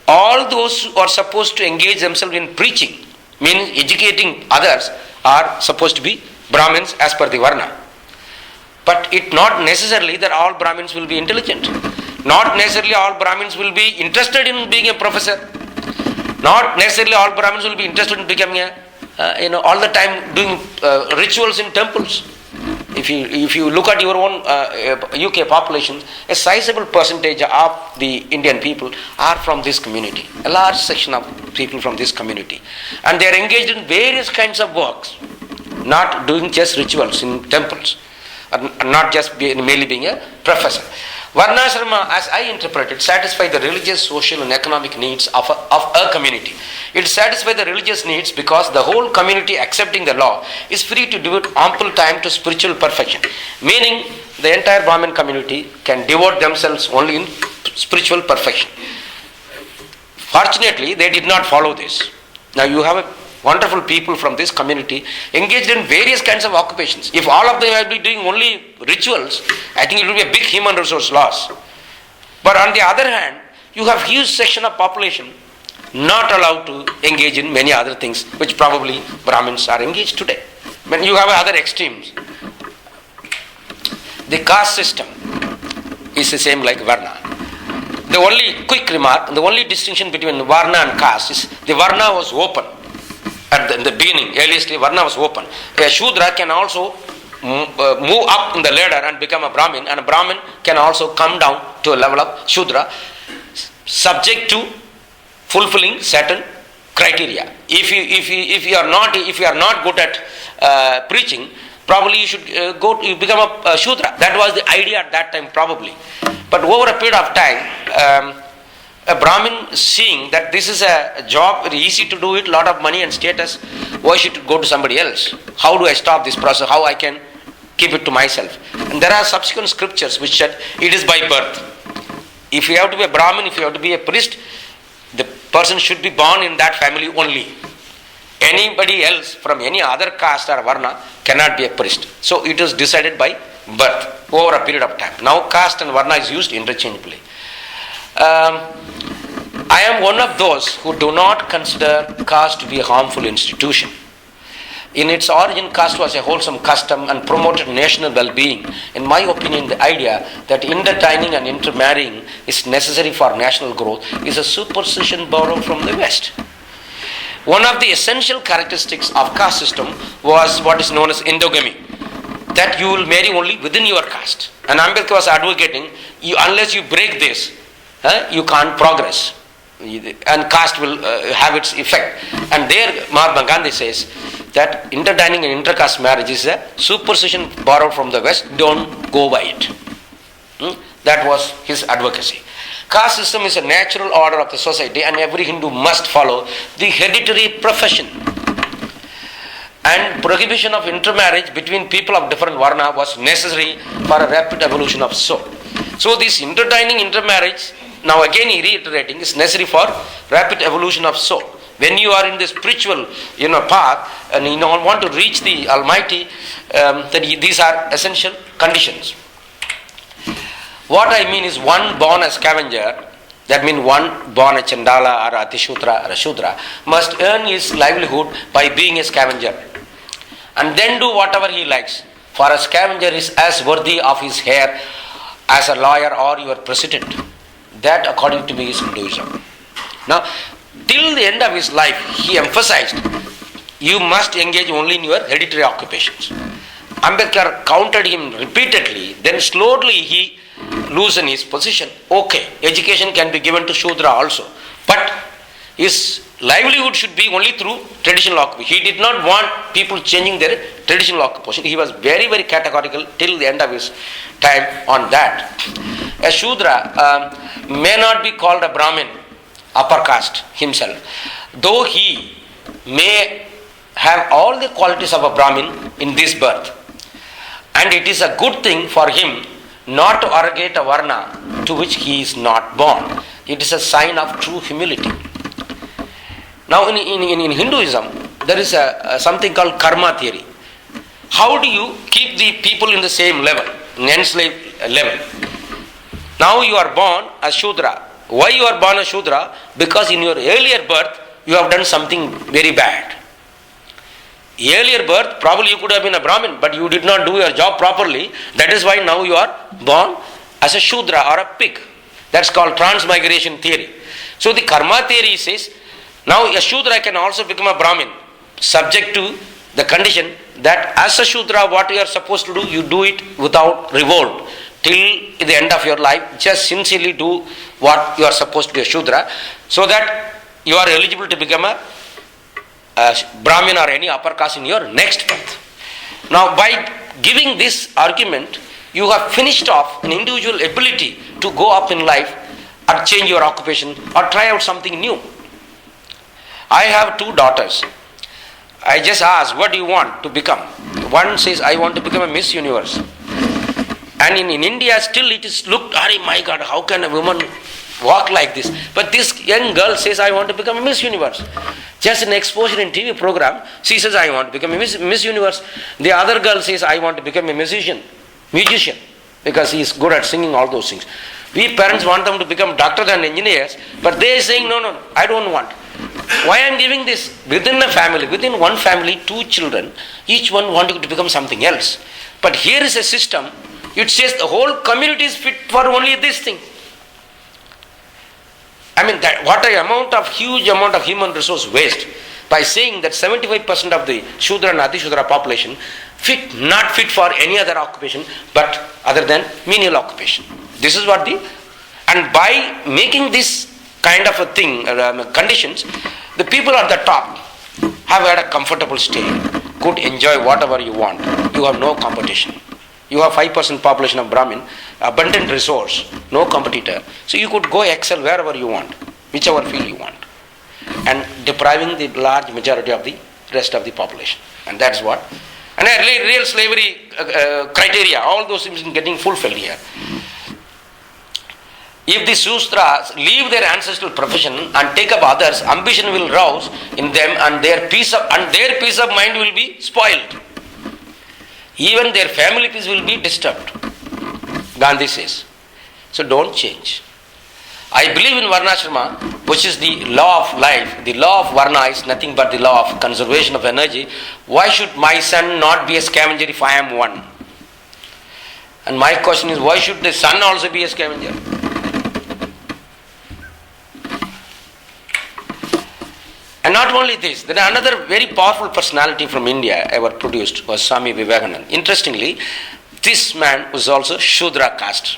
all those who are supposed to engage themselves in preaching, meaning educating others, are supposed to be Brahmins as per the Varna. But it not necessarily that all Brahmins will be intelligent. Not necessarily all Brahmins will be interested in being a professor. Not necessarily all Brahmins will be interested in becoming all the time doing rituals in temples. If you look at your own UK population, a sizable percentage of the Indian people are from this community. A large section of people from this community, and they are engaged in various kinds of works, not doing just rituals in temples, not just merely being a professor. Varnashrama, as I interpret it, satisfies the religious, social and economic needs of a community. It satisfies the religious needs because the whole community accepting the law is free to devote ample time to spiritual perfection. Meaning, the entire Brahmin community can devote themselves only in spiritual perfection. Fortunately, they did not follow this. Now you have wonderful people from this community engaged in various kinds of occupations. If all of them will be doing only rituals, I think it will be a big human resource loss. But on the other hand, you have huge section of population not allowed to engage in many other things, which probably Brahmins are engaged today. When you have other extremes, the caste system is the same like Varna. The only quick remark, the only distinction between Varna and caste is the Varna was open. In the beginning, earliestly, Varna was open. A Shudra can also move up in the ladder and become a Brahmin, and a Brahmin can also come down to a level of Shudra, subject to fulfilling certain criteria. If you are not good at preaching, probably you should you become a Shudra. That was the idea at that time, probably. But over a period of time, a Brahmin seeing that this is a job, very easy to do it, lot of money and status, why should it go to somebody else? How do I stop this process? How I can keep it to myself? And there are subsequent scriptures which said it is by birth. If you have to be a Brahmin, if you have to be a priest, the person should be born in that family only. Anybody else from any other caste or Varna cannot be a priest. So it is decided by birth over a period of time. Now caste and Varna is used interchangeably. I am one of those who do not consider caste to be a harmful institution. In its origin, caste was a wholesome custom and promoted national well-being. In my opinion, the idea that intertwining and intermarrying is necessary for national growth is a superstition borrowed from the West. One of the essential characteristics of caste system was what is known as endogamy, that you will marry only within your caste. And Ambedkar was advocating, unless you break this, you can't progress, and caste will have its effect. And there Mahatma Gandhi says that intertwining and intercaste marriage is a superstition borrowed from the West, don't go by it. That was his advocacy. Caste system is a natural order of the society, and every Hindu must follow the hereditary profession. And prohibition of intermarriage between people of different varna was necessary for a rapid evolution of soul. So this intertwining, intermarriage, now again reiterating, is necessary for rapid evolution of soul. When you are in the spiritual path and you want to reach the Almighty, these are essential conditions. What I mean is, one born a scavenger, that means one born a Chandala or a Atishudra or a Shudra, must earn his livelihood by being a scavenger and then do whatever he likes. For a scavenger is as worthy of his hair as a lawyer or your president. That, according to me, is Hinduism. Now, till the end of his life, he emphasized, you must engage only in your hereditary occupations. Ambedkar countered him repeatedly, then slowly he loosened his position. Okay, education can be given to Shudra also, but his livelihood should be only through traditional occupation. He did not want people changing their traditional occupation. He was very, very categorical till the end of his time on that. A Shudra may not be called a Brahmin, upper caste himself, though he may have all the qualities of a Brahmin in this birth. And it is a good thing for him not to arrogate a varna to which he is not born. It is a sign of true humility. Now in Hinduism, there is something called karma theory. How do you keep the people in the same level, in enslaved level? Now you are born as Shudra. Why you are born as Shudra? Because in your earlier birth, you have done something very bad. Earlier birth, probably you could have been a Brahmin, but you did not do your job properly. That is why now you are born as a Shudra or a pig. That's called transmigration theory. So the karma theory says, Now a Shudra can also become a Brahmin, subject to the condition that as a Shudra, what you are supposed to do, you do it without revolt. Till the end of your life, just sincerely do what you are supposed to be a Shudra, so that you are eligible to become a Brahmin or any upper caste in your next birth. Now by giving this argument, you have finished off an individual ability to go up in life or change your occupation or try out something new. I have 2 daughters. I just asked, what do you want to become? One says, I want to become a Miss Universe. And in India, still it is looked, oh my God, how can a woman walk like this? But this young girl says, I want to become a Miss Universe. Just an exposure in TV program, she says, I want to become a Miss Universe. The other girl says, I want to become a musician, because he is good at singing all those things. We parents want them to become doctors and engineers, but they are saying, no, I don't want. Why I am giving this? Within one family, 2 children, each one wanting to become something else. But here is a system, it says the whole community is fit for only this thing. I mean, that what a huge amount of human resource waste by saying that 75% of the Shudra and Ati-Shudra population not fit for any other occupation but other than menial occupation. This is what and by making this kind of a thing, conditions, the people at the top have had a comfortable stay, could enjoy whatever you want. You have no competition. You have 5% population of Brahmin, abundant resource, no competitor. So you could go excel wherever you want, whichever field you want, and depriving the large majority of the rest of the population. And that's what. And a real slavery criteria, all those things getting fulfilled here. If the Shudras leave their ancestral profession and take up others, ambition will rouse in them, and their peace of mind will be spoiled. Even their family peace will be disturbed, Gandhi says. So don't change. I believe in Varnashrama, which is the law of life. The law of Varna is nothing but the law of conservation of energy. Why should my son not be a scavenger if I am one? And my question is, why should the son also be a scavenger? And not only this, then another very powerful personality from India ever produced was Swami Vivekananda. Interestingly, this man was also Shudra caste.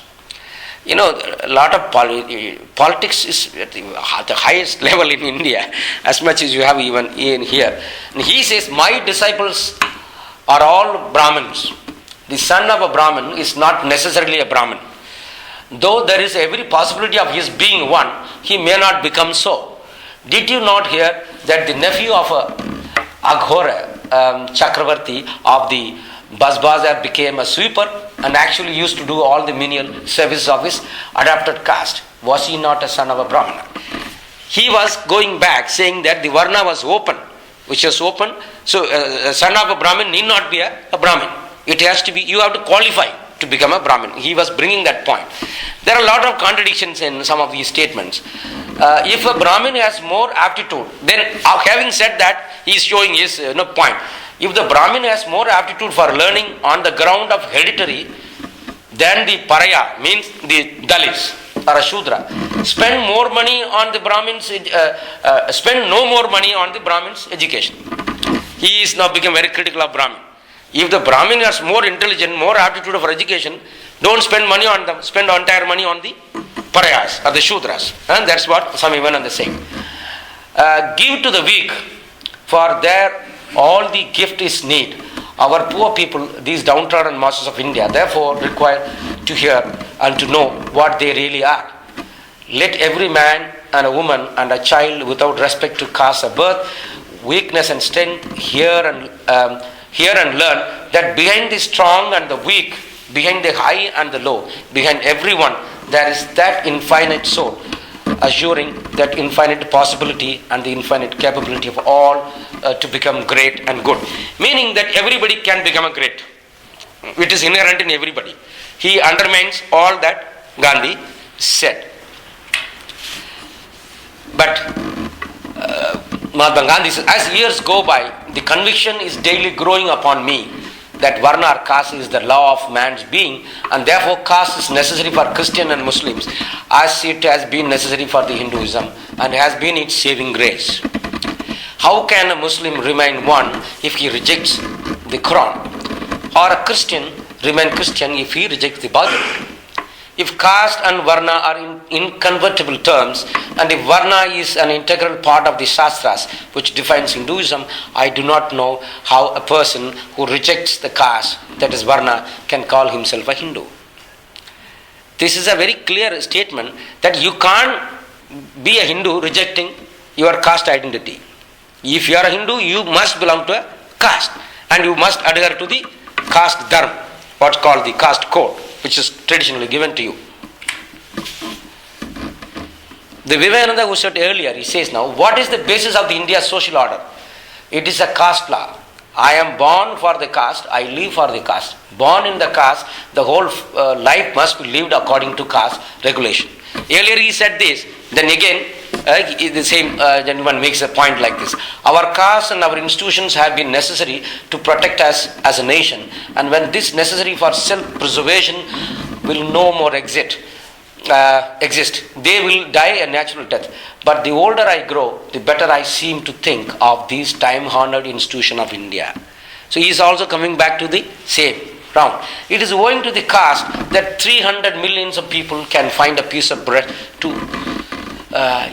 You know, a lot of politics is at the highest level in India, as much as you have even in here. And he says, my disciples are all Brahmins. The son of a Brahmin is not necessarily a Brahmin. Though there is every possibility of his being one, he may not become so. Did you not hear that the nephew of Aghora, Chakravarti of the Bazbaza became a sweeper and actually used to do all the menial services of his adopted caste? Was he not a son of a Brahmana? He was going back saying that the Varna was open, which is open. So a son of a Brahmin need not be a Brahmin. It has to be, you have to qualify to become a Brahmin. He was bringing that point. There are a lot of contradictions in some of these statements. If a Brahmin has more aptitude, then having said that, he is showing his point. If the Brahmin has more aptitude for learning on the ground of hereditary than the Paraya, means the Dalits or a Shudra, spend more money on the Brahmins, spend no more money on the Brahmins' education. He is now become very critical of Brahmin. If the Brahmin has more intelligence, more aptitude for education, don't spend money on them, spend entire money on the Parayas or the Shudras. And that's what Swami Vivekananda is saying. Give to the weak, for there all the gift is need. Our poor people, these downtrodden masses of India, therefore require to hear and to know what they really are. Let every man and a woman and a child without respect to caste or birth, weakness and strength, hear and learn that behind the strong and the weak, behind the high and the low, behind everyone, there is that infinite soul, assuring that infinite possibility and the infinite capability of all to become great and good. Meaning that everybody can become a great. It is inherent in everybody. He undermines all that Gandhi said. But Mahatma Gandhi says, as years go by, the conviction is daily growing upon me that Varna or caste is the law of man's being, and therefore caste is necessary for Christian and Muslims as it has been necessary for the Hinduism and has been its saving grace. How can a Muslim remain one if he rejects the Quran? Or a Christian remain Christian if he rejects the Bible? If caste and varna are in inconvertible terms, and if varna is an integral part of the Shastras which defines Hinduism, I do not know how a person who rejects the caste, that is varna, can call himself a Hindu. This is a very clear statement that you can't be a Hindu rejecting your caste identity. If you are a Hindu, you must belong to a caste, and you must adhere to the caste dharma, what's called the caste code, which is traditionally given to you. The Vivekananda who said earlier, he says now, what is the basis of the India's social order? It is a caste law. I am born for the caste, I live for the caste. Born in the caste, the whole life must be lived according to caste regulation. Earlier he said this, then again the same gentleman makes a point like this. Our caste and our institutions have been necessary to protect us as a nation, and when this necessary for self-preservation will no more exist, they will die a natural death. But the older I grow, the better I seem to think of this time-honored institution of India. So he is also coming back to the same round. It is owing to the caste that 300 millions of people can find a piece of bread to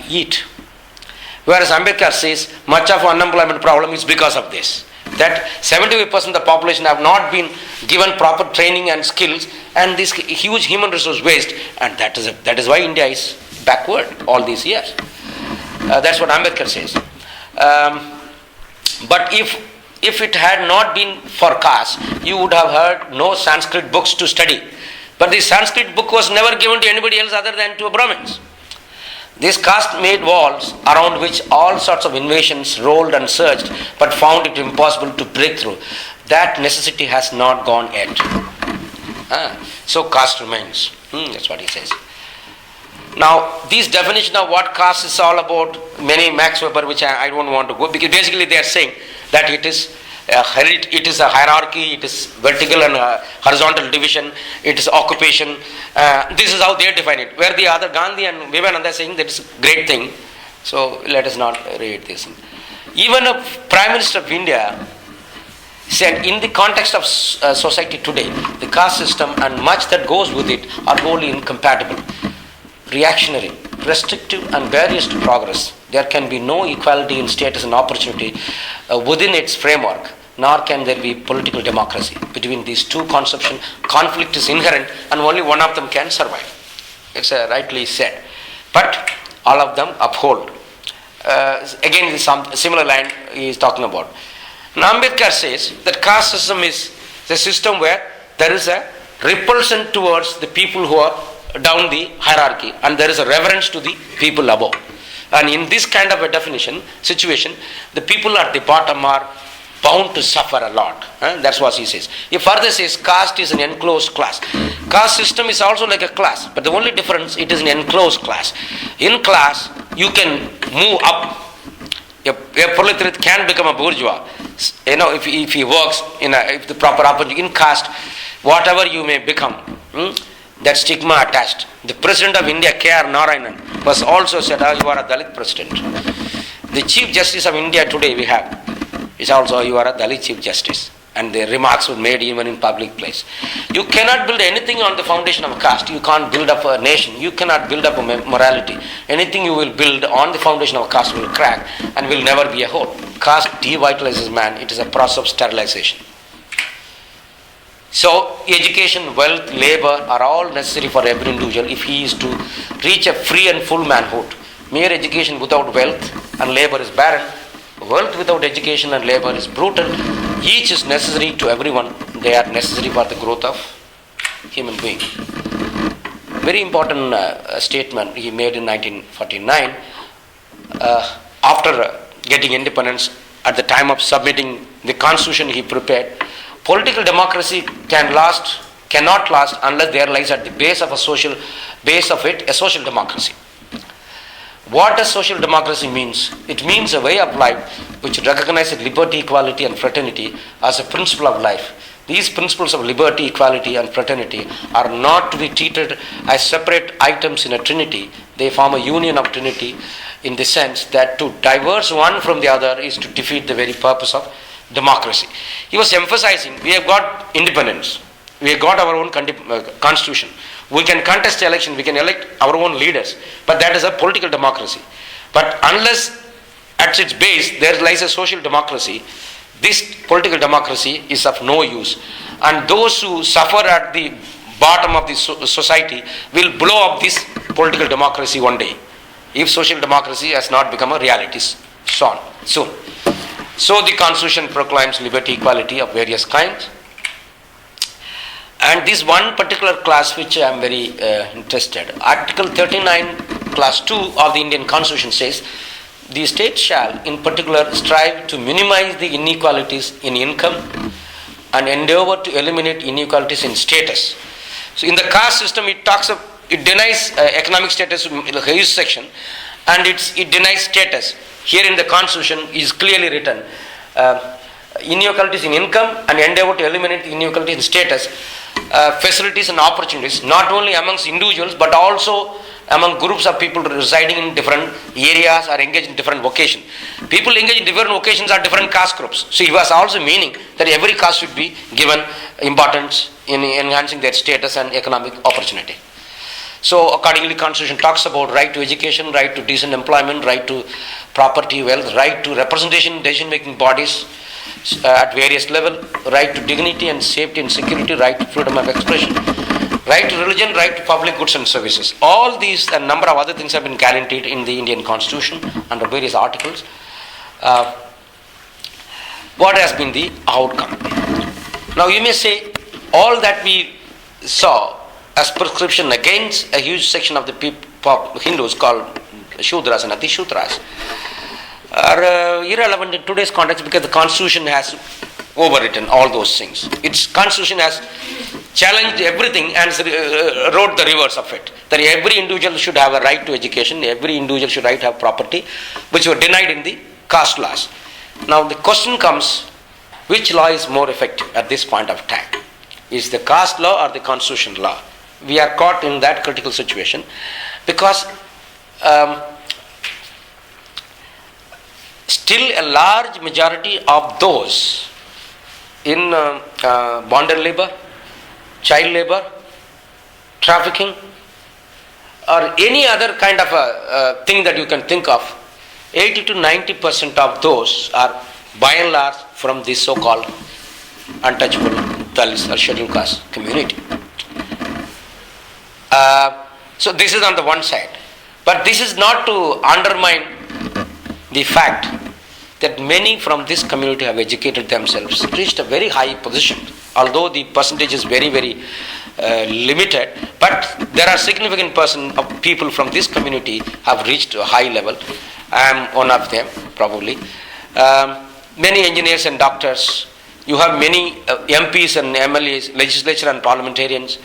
eat. Whereas Ambedkar says much of unemployment problem is because of this. That 75% of the population have not been given proper training and skills, and this huge human resource waste, and that is why India is backward all these years. That's what Ambedkar says. But if it had not been for caste, you would have heard no Sanskrit books to study. But the Sanskrit book was never given to anybody else other than to a Brahmins. This caste made walls around which all sorts of invasions rolled and surged, but found it impossible to break through. That necessity has not gone yet. So caste remains. That's what he says. Now, this definition of what caste is all about, many Max Weber, which I don't want to go, because basically they are saying that it is a hierarchy, it is vertical and horizontal division, it is occupation. This is how they define it. Where the other Gandhi and Vivekananda are saying that is a great thing. So let us not read this. Even a Prime Minister of India said in the context of society today, the caste system and much that goes with it are wholly incompatible, reactionary, restrictive and barriers to progress. There can be no equality in status and opportunity within its framework, nor can there be political democracy. Between these two conceptions, conflict is inherent and only one of them can survive. It's rightly said. But all of them uphold. Again, some similar line he is talking about. Now, Ambedkar says that caste system is the system where there is a repulsion towards the people who are down the hierarchy, and there is a reverence to the people above. And in this kind of a situation, the people at the bottom are bound to suffer a lot. That's what he says. He further says caste is an enclosed class. Caste system is also like a class, but the only difference, it is an enclosed class. In class, you can move up. A proletariat can become a bourgeois. If he works if the proper opportunity. In caste, whatever you may become, that stigma attached. The President of India, K.R. Narayanan, was also said, you are a Dalit President. The Chief Justice of India today we have is also, you are a Dalit Chief Justice. And the remarks were made even in public place. You cannot build anything on the foundation of caste. You can't build up a nation. You cannot build up a morality. Anything you will build on the foundation of caste will crack and will never be a whole. Caste devitalizes man. It is a process of sterilization. So, education, wealth, labor are all necessary for every individual if he is to reach a free and full manhood. Mere education without wealth and labor is barren. Wealth without education and labor is brutal. Each is necessary to everyone. They are necessary for the growth of human being. Very important statement he made in 1949 after getting independence. At the time of submitting the constitution he prepared, political democracy cannot last unless there lies at the base of a social democracy. What does social democracy means? It means a way of life which recognizes liberty, equality and fraternity as a principle of life. These principles of liberty, equality and fraternity are not to be treated as separate items in a trinity. They form a union of trinity in the sense that to diverse one from the other is to defeat the very purpose of democracy. He was emphasizing, we have got independence, we have got our own constitution, we can contest election, we can elect our own leaders, but that is a political democracy. But unless at its base there lies a social democracy, this political democracy is of no use, and those who suffer at the bottom of the society will blow up this political democracy one day, if social democracy has not become a reality soon. So the constitution proclaims liberty, equality of various kinds, and this one particular class which I am very interested, Article 39 class 2 of the Indian Constitution says, the state shall in particular strive to minimize the inequalities in income and endeavor to eliminate inequalities in status. So in the caste system it denies economic status in the huge section, and it denies status. Here in the Constitution is clearly written inequalities in income and endeavor to eliminate inequalities in status, facilities and opportunities not only amongst individuals but also among groups of people residing in different areas or engaged in different vocations. People engaged in different vocations are different caste groups. So he was also meaning that every caste should be given importance in enhancing their status and economic opportunity. So accordingly, Constitution talks about right to education, right to decent employment, right to property, wealth, right to representation in decision-making bodies at various levels, right to dignity and safety and security, right to freedom of expression, right to religion, right to public goods and services. All these and a number of other things have been guaranteed in the Indian Constitution under various articles. What has been the outcome? Now you may say, all that we saw as prescription against a huge section of the Hindus called Shudras and Atishudras are irrelevant in today's context, because the Constitution has overwritten all those things. Its Constitution has challenged everything and wrote the reverse of it. That every individual should have a right to education, every individual should right to have property, which were denied in the caste laws. Now the question comes, which law is more effective at this point of time? Is the caste law or the Constitution law? We are caught in that critical situation because still a large majority of those in bonded labor, child labor, trafficking, or any other kind of a thing that you can think of, 80 to 90% of those are by and large from this so-called untouchable Dalits or scheduled caste community. So this is on the one side. But this is not to undermine the fact that many from this community have educated themselves, reached a very high position, although the percentage is very, very limited, but there are significant percent of people from this community have reached a high level. I am one of them, probably. Many engineers and doctors, you have many MPs and MLAs, legislature and parliamentarians.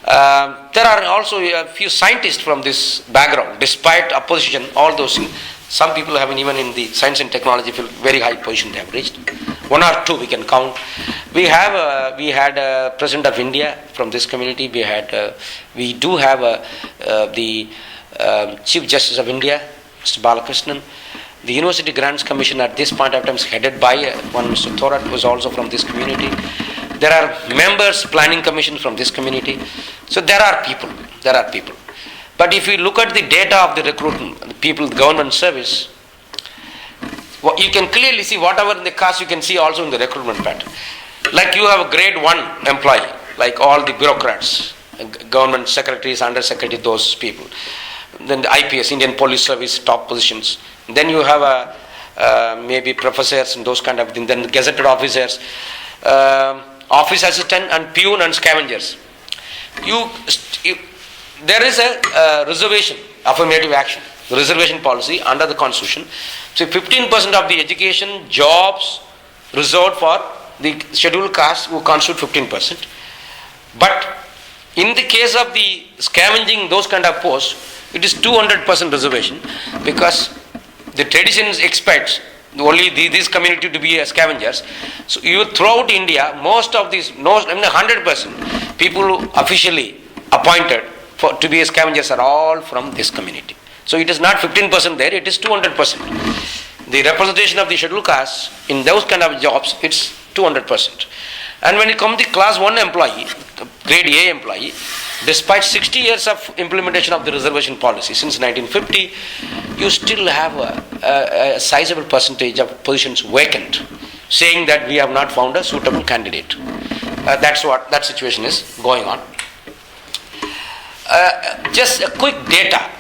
There are also a few scientists from this background, despite opposition, all those things. Some people have even in the science and technology field very high position they have reached. One or two we can count. We had a President of India from this community. We do have the Chief Justice of India, Mr. Balakrishnan. The University Grants Commission at this point of time is headed by one Mr. Thorat, who is also from this community. There are members, planning commission from this community. So there are people. But if you look at the data of the recruitment, the people, the government service, you can clearly see whatever in the caste you can see also in the recruitment pattern. Like you have a grade 1 employee, like all the bureaucrats, government secretaries, under secretary, those people. Then the IPS, Indian Police Service, top positions. Then you have maybe professors and those kind of things. Then the gazetted officers, office assistant and peon and scavengers. There is a reservation, affirmative action, reservation policy under the Constitution. So 15% of the education, jobs reserved for the scheduled caste who constitute 15%. But in the case of the scavenging, those kind of posts, it is 200% reservation, because the tradition expects only this community to be scavengers. So you throughout India, most of these, 100% people who officially appointed to be scavengers are all from this community. So it is not 15% there, it is 200%. The representation of the scheduled caste in those kind of jobs, it's 200%. And when it comes to class 1 employee, grade A employee, despite 60 years of implementation of the reservation policy since 1950, you still have a sizable percentage of positions vacant, saying that we have not found a suitable candidate. That's what that situation is going on. Just a quick data.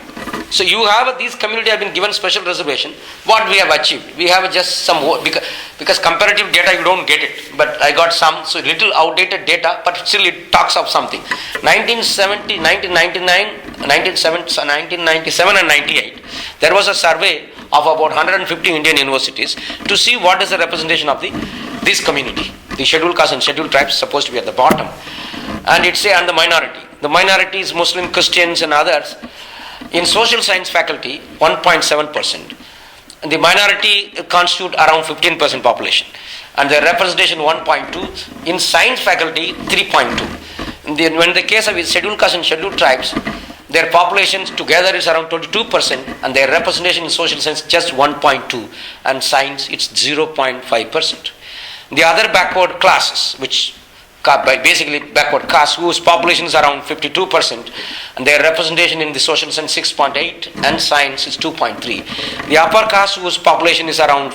So you have these community have been given special reservation. What we have achieved? We have just some more, because comparative data you don't get it. But I got some, so little outdated data, but still it talks of something. 1970, 1999, 1997 and 98, there was a survey of about 150 Indian universities to see what is the representation of this community. The scheduled caste and scheduled tribes supposed to be at the bottom. And it's say on the minority. The minority is Muslim, Christians and others. In social science faculty, 1.7%. And the minority constitute around 15% population. And their representation 1.2. In science faculty, 3.2. When the case of scheduled caste and scheduled tribes, their populations together is around 22%, and their representation in social science just 1.2, and science it's 0.5%. The other backward classes, which basically backward caste, whose population is around 52%, and their representation in the social science 6.8 and science is 2.3. The upper caste, whose population is around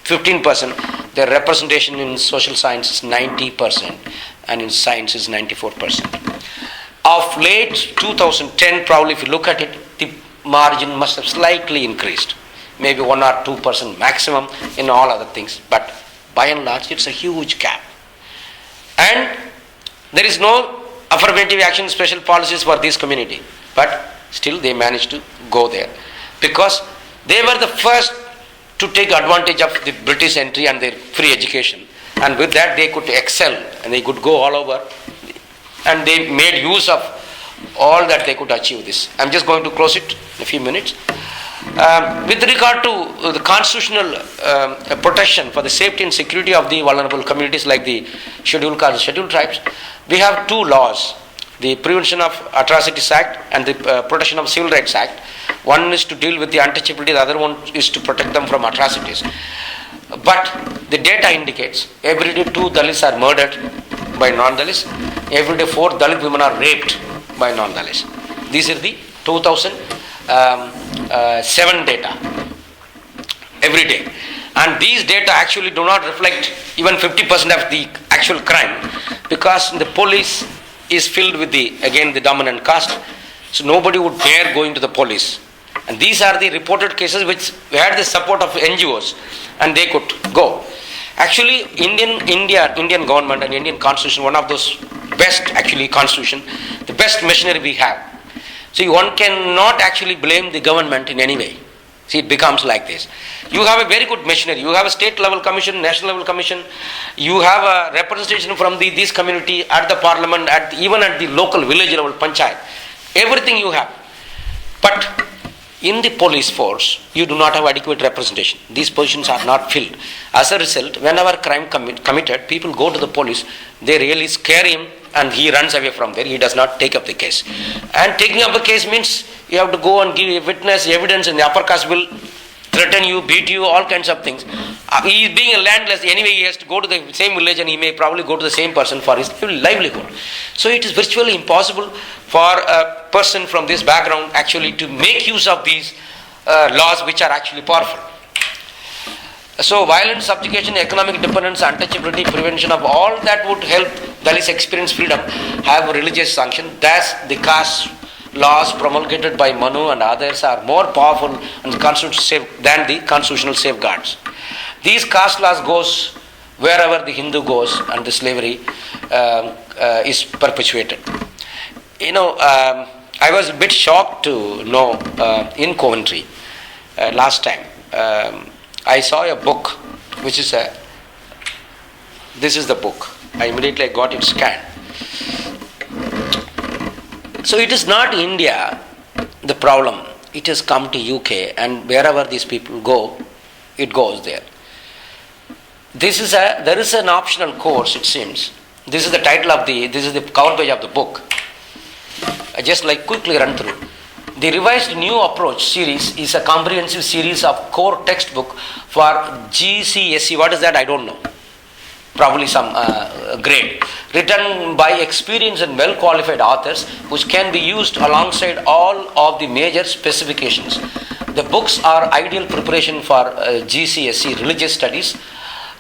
15%, their representation in social science is 90% and in science is 94%. Of late 2010, probably if you look at it, the margin must have slightly increased, maybe 1 or 2% maximum in all other things, but by and large it's a huge gap. And there is no affirmative action special policies for this community, but still they managed to go there because they were the first to take advantage of the British entry and their free education, and with that they could excel and they could go all over, and they made use of all that they could achieve this. I'm just going to close it in a few minutes. With regard to the constitutional protection for the safety and security of the vulnerable communities like the scheduled caste and scheduled tribes, we have 2 laws, the Prevention of Atrocities Act and the Protection of Civil Rights Act. One is to deal with the untouchability, the other one is to protect them from atrocities. But the data indicates every day 2 Dalits are murdered by non-Dalits, every day 4 Dalit women are raped by non-Dalits. These are the 2007 data every day, and these data actually do not reflect even 50% of the actual crime, because the police is filled with the dominant caste, so nobody would dare go into the police. And these are the reported cases which had the support of NGOs, and they could go. Actually, Indian government and Indian constitution, one of those best actually constitution, the best machinery we have. See, one cannot actually blame the government in any way. See, it becomes like this. You have a very good machinery. You have a state level commission, national level commission. You have a representation from this community at the parliament, even at the local village level, panchayat. Everything you have. But in the police force, you do not have adequate representation. These positions are not filled. As a result, whenever crime committed, people go to the police. They really scare him, and he runs away from there. He does not take up the case. And taking up the case means you have to go and give witness, evidence, and the upper caste will threaten you, beat you, all kinds of things. He is being a landless, anyway he has to go to the same village, and he may probably go to the same person for his livelihood. So it is virtually impossible for a person from this background actually to make use of these laws which are actually powerful. So violence, subjugation, economic dependence, untouchability, prevention of all that would help Dalits experience freedom have religious sanction. Thus the caste laws promulgated by Manu and others are more powerful and than the constitutional safeguards. These caste laws goes wherever the Hindu goes and the slavery is perpetuated. I was a bit shocked to know in Coventry last time. I saw a book which is this is the book. I immediately got it scanned. So it is not India the problem. It has come to UK, and wherever these people go, it goes there. There is an optional course, it seems. This is the cover page of the book. I just quickly run through. The revised new approach series is a comprehensive series of core textbook for GCSE. What is that? I don't know. Probably some grade. Written by experienced and well qualified authors, which can be used alongside all of the major specifications. The books are ideal preparation for GCSE religious studies,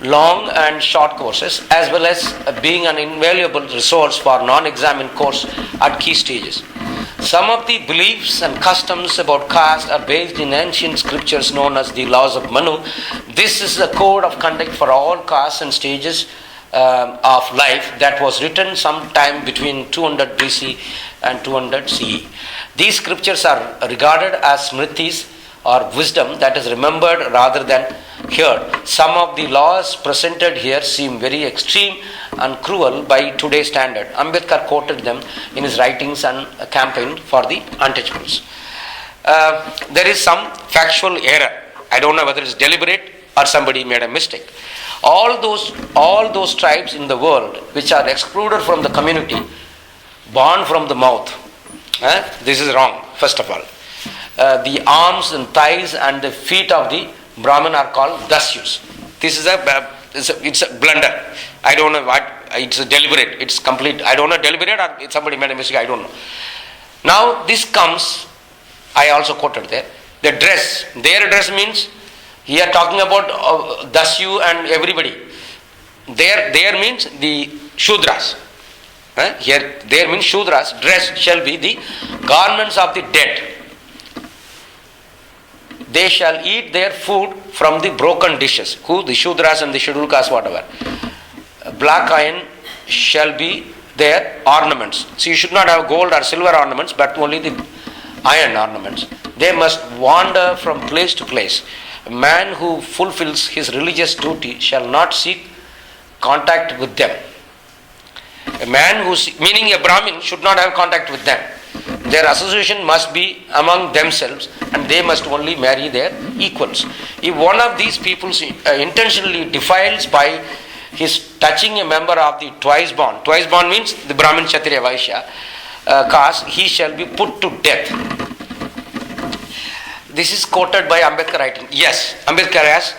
long and short courses, as well as being an invaluable resource for non-examined course at key stages. Some of the beliefs and customs about caste are based in ancient scriptures known as the laws of Manu. This is a code of conduct for all castes and stages of life that was written sometime between 200 BC and 200 CE. These scriptures are regarded as smritis or wisdom that is remembered rather than heard. Some of the laws presented here seem very extreme and cruel by today's standard. Ambedkar quoted them in his writings and campaigned for the untouchables. There is some factual error. I don't know whether it's deliberate or somebody made a mistake. All those tribes in the world which are excluded from the community, born from the mouth. This is wrong, first of all. The arms and thighs and the feet of the Brahmin are called dasyus. This is it's a blunder. I don't know what, it's deliberate, it's complete. I don't know deliberate or somebody made a mistake, I don't know. Now this comes, I also quoted there, the dress. Their dress means, here talking about dasyu and everybody. There means the Shudras. Here, there means Shudras. Dress shall be the garments of the dead. They shall eat their food from the broken dishes. Who? The Shudras and the scheduled castes, whatever. Black iron shall be their ornaments. So you should not have gold or silver ornaments, but only the iron ornaments. They must wander from place to place. A man who fulfills his religious duty shall not seek contact with them. A man meaning a Brahmin, should not have contact with them. Their association must be among themselves and they must only marry their equals. If one of these people intentionally defiles by his touching a member of the twice born means the Brahmin, Kshatriya, Vaishya caste, he shall be put to death. This is quoted by Ambedkar writing. Yes, Ambedkar has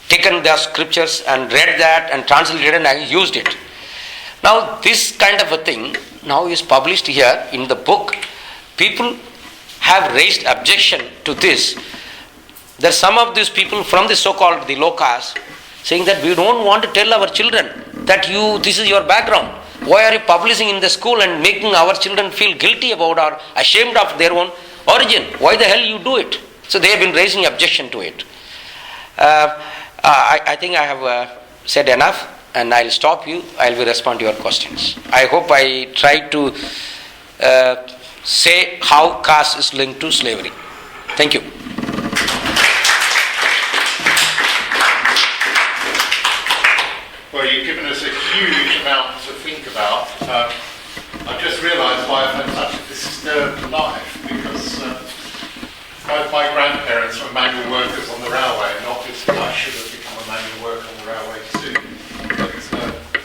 taken the scriptures and read that and translated and used it. Now this kind of a thing now is published here in the book. People have raised objection to this. There are some of these people from the so-called the low caste saying that we don't want to tell our children that this is your background. Why are you publishing in the school and making our children feel guilty about or ashamed of their own origin? Why the hell you do it? So they have been raising objection to it. I think I have said enough. And I'll stop you. I will respond to your questions. I hope I tried to say how caste is linked to slavery. Thank you. Well, you've given us a huge amount to think about. I've just realised why I've had such a disturbed life, because both my grandparents were manual workers on the railway, and obviously I should have become a manual worker on the railway too.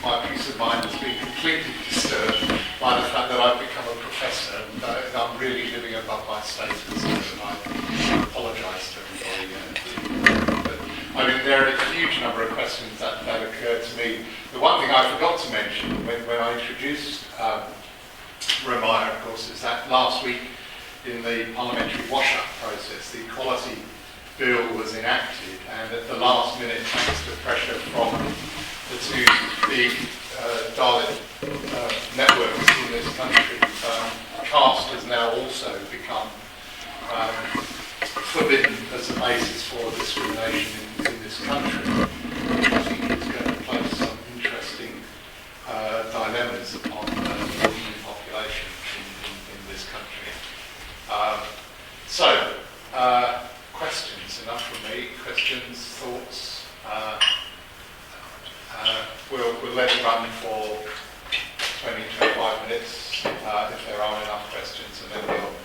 My peace of mind has been completely disturbed by the fact that I've become a professor and I'm really living above my status, and I apologise to everybody. But, there are a huge number of questions that occurred to me. The one thing I forgot to mention when I introduced Ramaiah, of course, is that last week in the parliamentary wash-up process, the Equality Bill was enacted, and at the last minute, thanks to pressure from the two big Dalit networks in this country, caste has now also become forbidden as a basis for discrimination in this country, which I think is going to place some interesting dilemmas upon the Indian population in this country. Questions, enough from me. Questions, thoughts? We'll let it run for 20-25 minutes if there are enough questions, and then we'll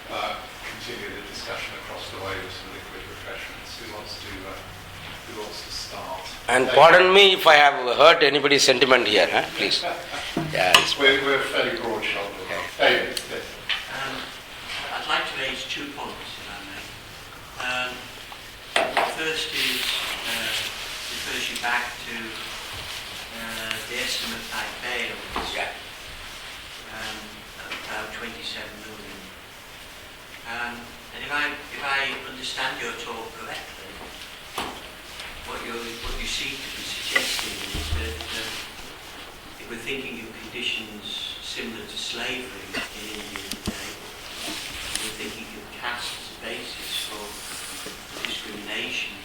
continue the discussion across the way with some liquid refreshments. Who wants to start. And pardon me if I have hurt anybody's sentiment here, please. Yeah, we're fairly broad-shouldered. Okay. David, yes. I'd like to raise 2 points, if I may. The first is refers you back to the estimate by bail, about 27 million. And if I understand your talk correctly, what you seem to be suggesting is that if we're thinking of conditions similar to slavery in India today, we're thinking of caste as a basis for discrimination,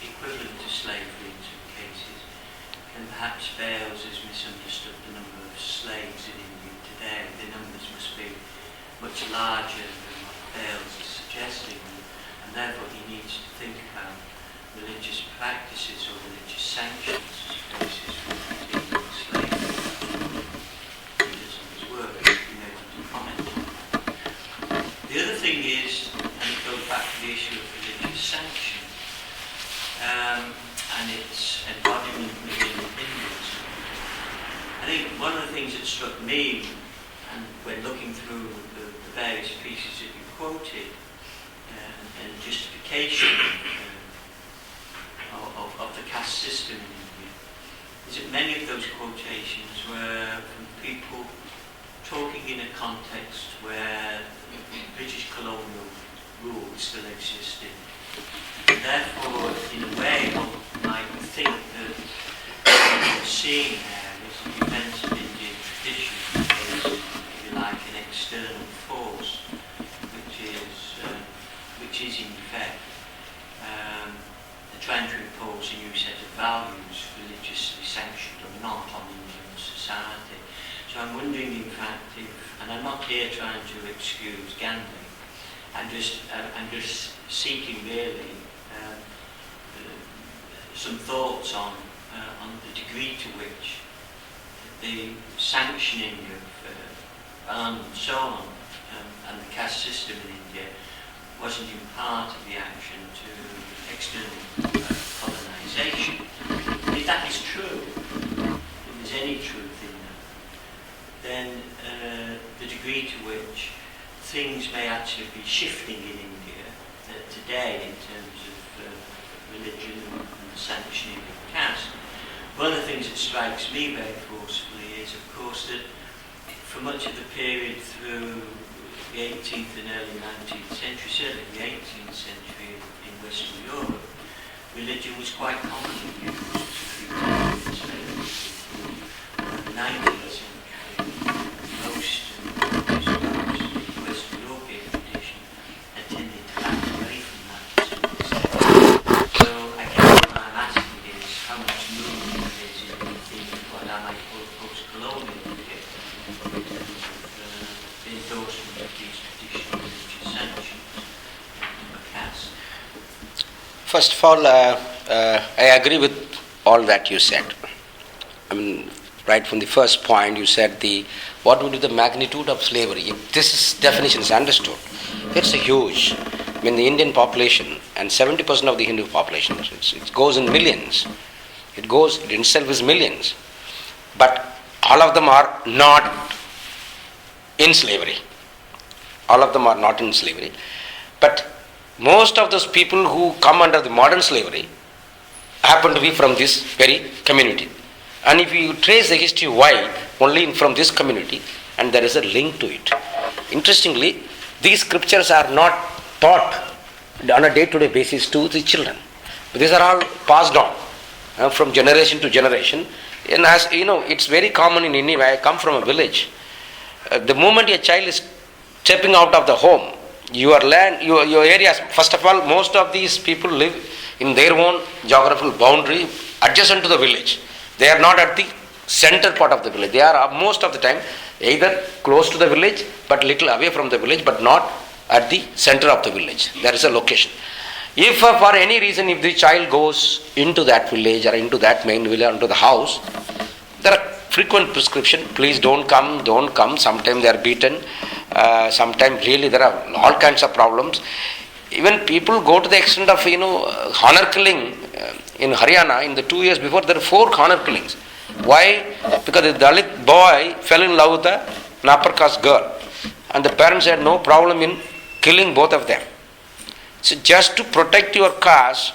equivalent to slavery in some cases, and perhaps Bales has misunderstood the number of slaves in India today. The numbers must be much larger than what Bales is suggesting, and therefore he needs to think about religious practices or religious sanctions as a basis for continuing slavery. He does on his work, being able to comment on that. The other thing is, and it goes back to the issue of religious sanction, and its embodiment within Hinduism. I think one of the things that struck me, and when looking through the various pieces that you quoted, and justification of the caste system in India, is that many of those quotations were from people talking in a context where British colonial rule still existed. And therefore, in a way, one might think that what we're seeing there is the events of Indian tradition as, if you like, an external force, which is in effect trying to impose a new set of values, religiously sanctioned or not, on Indian society. So I'm wondering, in fact, and I'm not here trying to excuse Gandhi, I'm just seeking really some thoughts on the degree to which the sanctioning of and so on and the caste system in India wasn't in part of the action to external colonisation. If that is true, if there's any truth in that, then the degree to which things may actually be shifting in India today in terms of religion and the sanctioning of caste. One of the things that strikes me very forcefully is, of course, that for much of the period through the 18th and early 19th century, certainly the 18th century in Western Europe, religion was quite commonly used to treat slavery. The 19th century, most Western European tradition had tended to back away from that to some extent. So I guess what I'm asking is how much movement there is in what I might call post-colonial period, the endorsement of these traditional religious sanctions of caste. First of all, I agree with all that you said. I mean, right from the first point, you said what would be the magnitude of slavery. If this definition is understood, it's a huge. I mean, the Indian population and 70% of the Hindu population, it goes in millions. It itself is millions. But all of them are not in slavery. All of them are not in slavery. But most of those people who come under the modern slavery happen to be from this very community. And if you trace the history why, only from this community, and there is a link to it. Interestingly, these scriptures are not taught on a day-to-day basis to the children. But these are all passed on from generation to generation. And as you know, it's very common in India. I come from a village. The moment a child is stepping out of the home, your land, your areas, first of all, most of these people live in their own geographical boundary adjacent to the village. They are not at the center part of the village. They are most of the time either close to the village but little away from the village, but not at the center of the village. There is a location. If for any reason, if the child goes into that village or into that main village, into the house, there are frequent prescription, please don't come. Sometimes they are beaten. Sometimes really there are all kinds of problems. Even people go to the extent of honor killing in Haryana, in the 2 years before, there were 4 honor killings. Why? Because the Dalit boy fell in love with an upper caste girl. And the parents had no problem in killing both of them. So just to protect your caste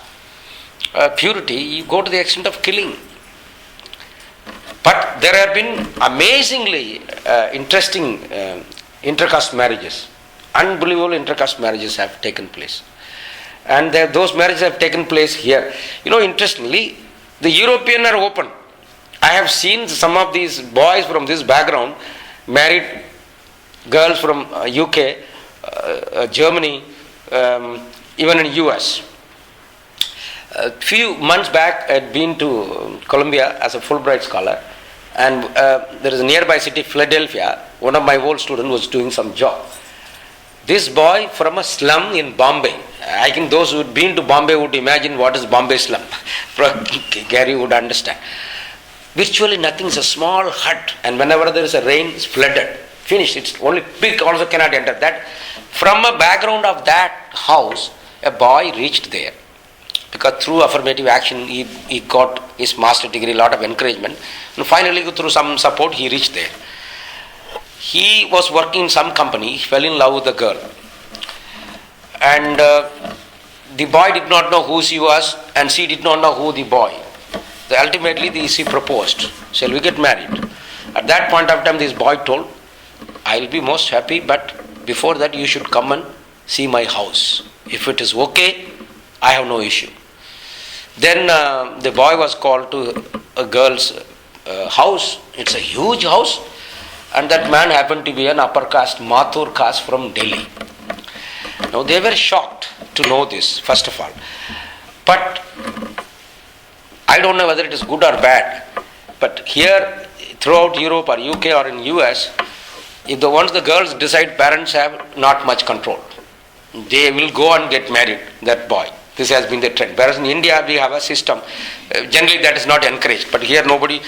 purity, you go to the extent of killing. But there have been amazingly interesting intercaste marriages. Unbelievable intercaste marriages have taken place. And those marriages have taken place here. Interestingly, the Europeans are open. I have seen some of these boys from this background married girls from UK, Germany, even in US. A few months back, I had been to Columbia as a Fulbright scholar, and there is a nearby city, Philadelphia. One of my old students was doing some job. This boy from a slum in Bombay. I think those who had been to Bombay would imagine what is Bombay slum. Gary would understand. Virtually nothing, is a small hut, and whenever there is a rain, it's flooded. Finished. It's only pig also cannot enter. That from a background of that house, a boy reached there. Because through affirmative action, he got his master degree, a lot of encouragement. And finally, through some support, he reached there. He was working in some company, he fell in love with the girl. And the boy did not know who she was, and she did not know who the boy. Ultimately, she proposed, shall we get married? At that point of time, this boy told, I'll be most happy, but before that you should come and see my house. If it is okay, I have no issue. Then the boy was called to a girl's house. It's a huge house, and that man happened to be an upper caste, Mathur caste from Delhi. Now they were shocked to know this, first of all. But I don't know whether it is good or bad, but here throughout Europe or UK or in US, if once the girls decide, parents have not much control. They will go and get married, that boy. This has been the trend. Whereas in India, we have a system. Generally, that is not encouraged. But here, nobody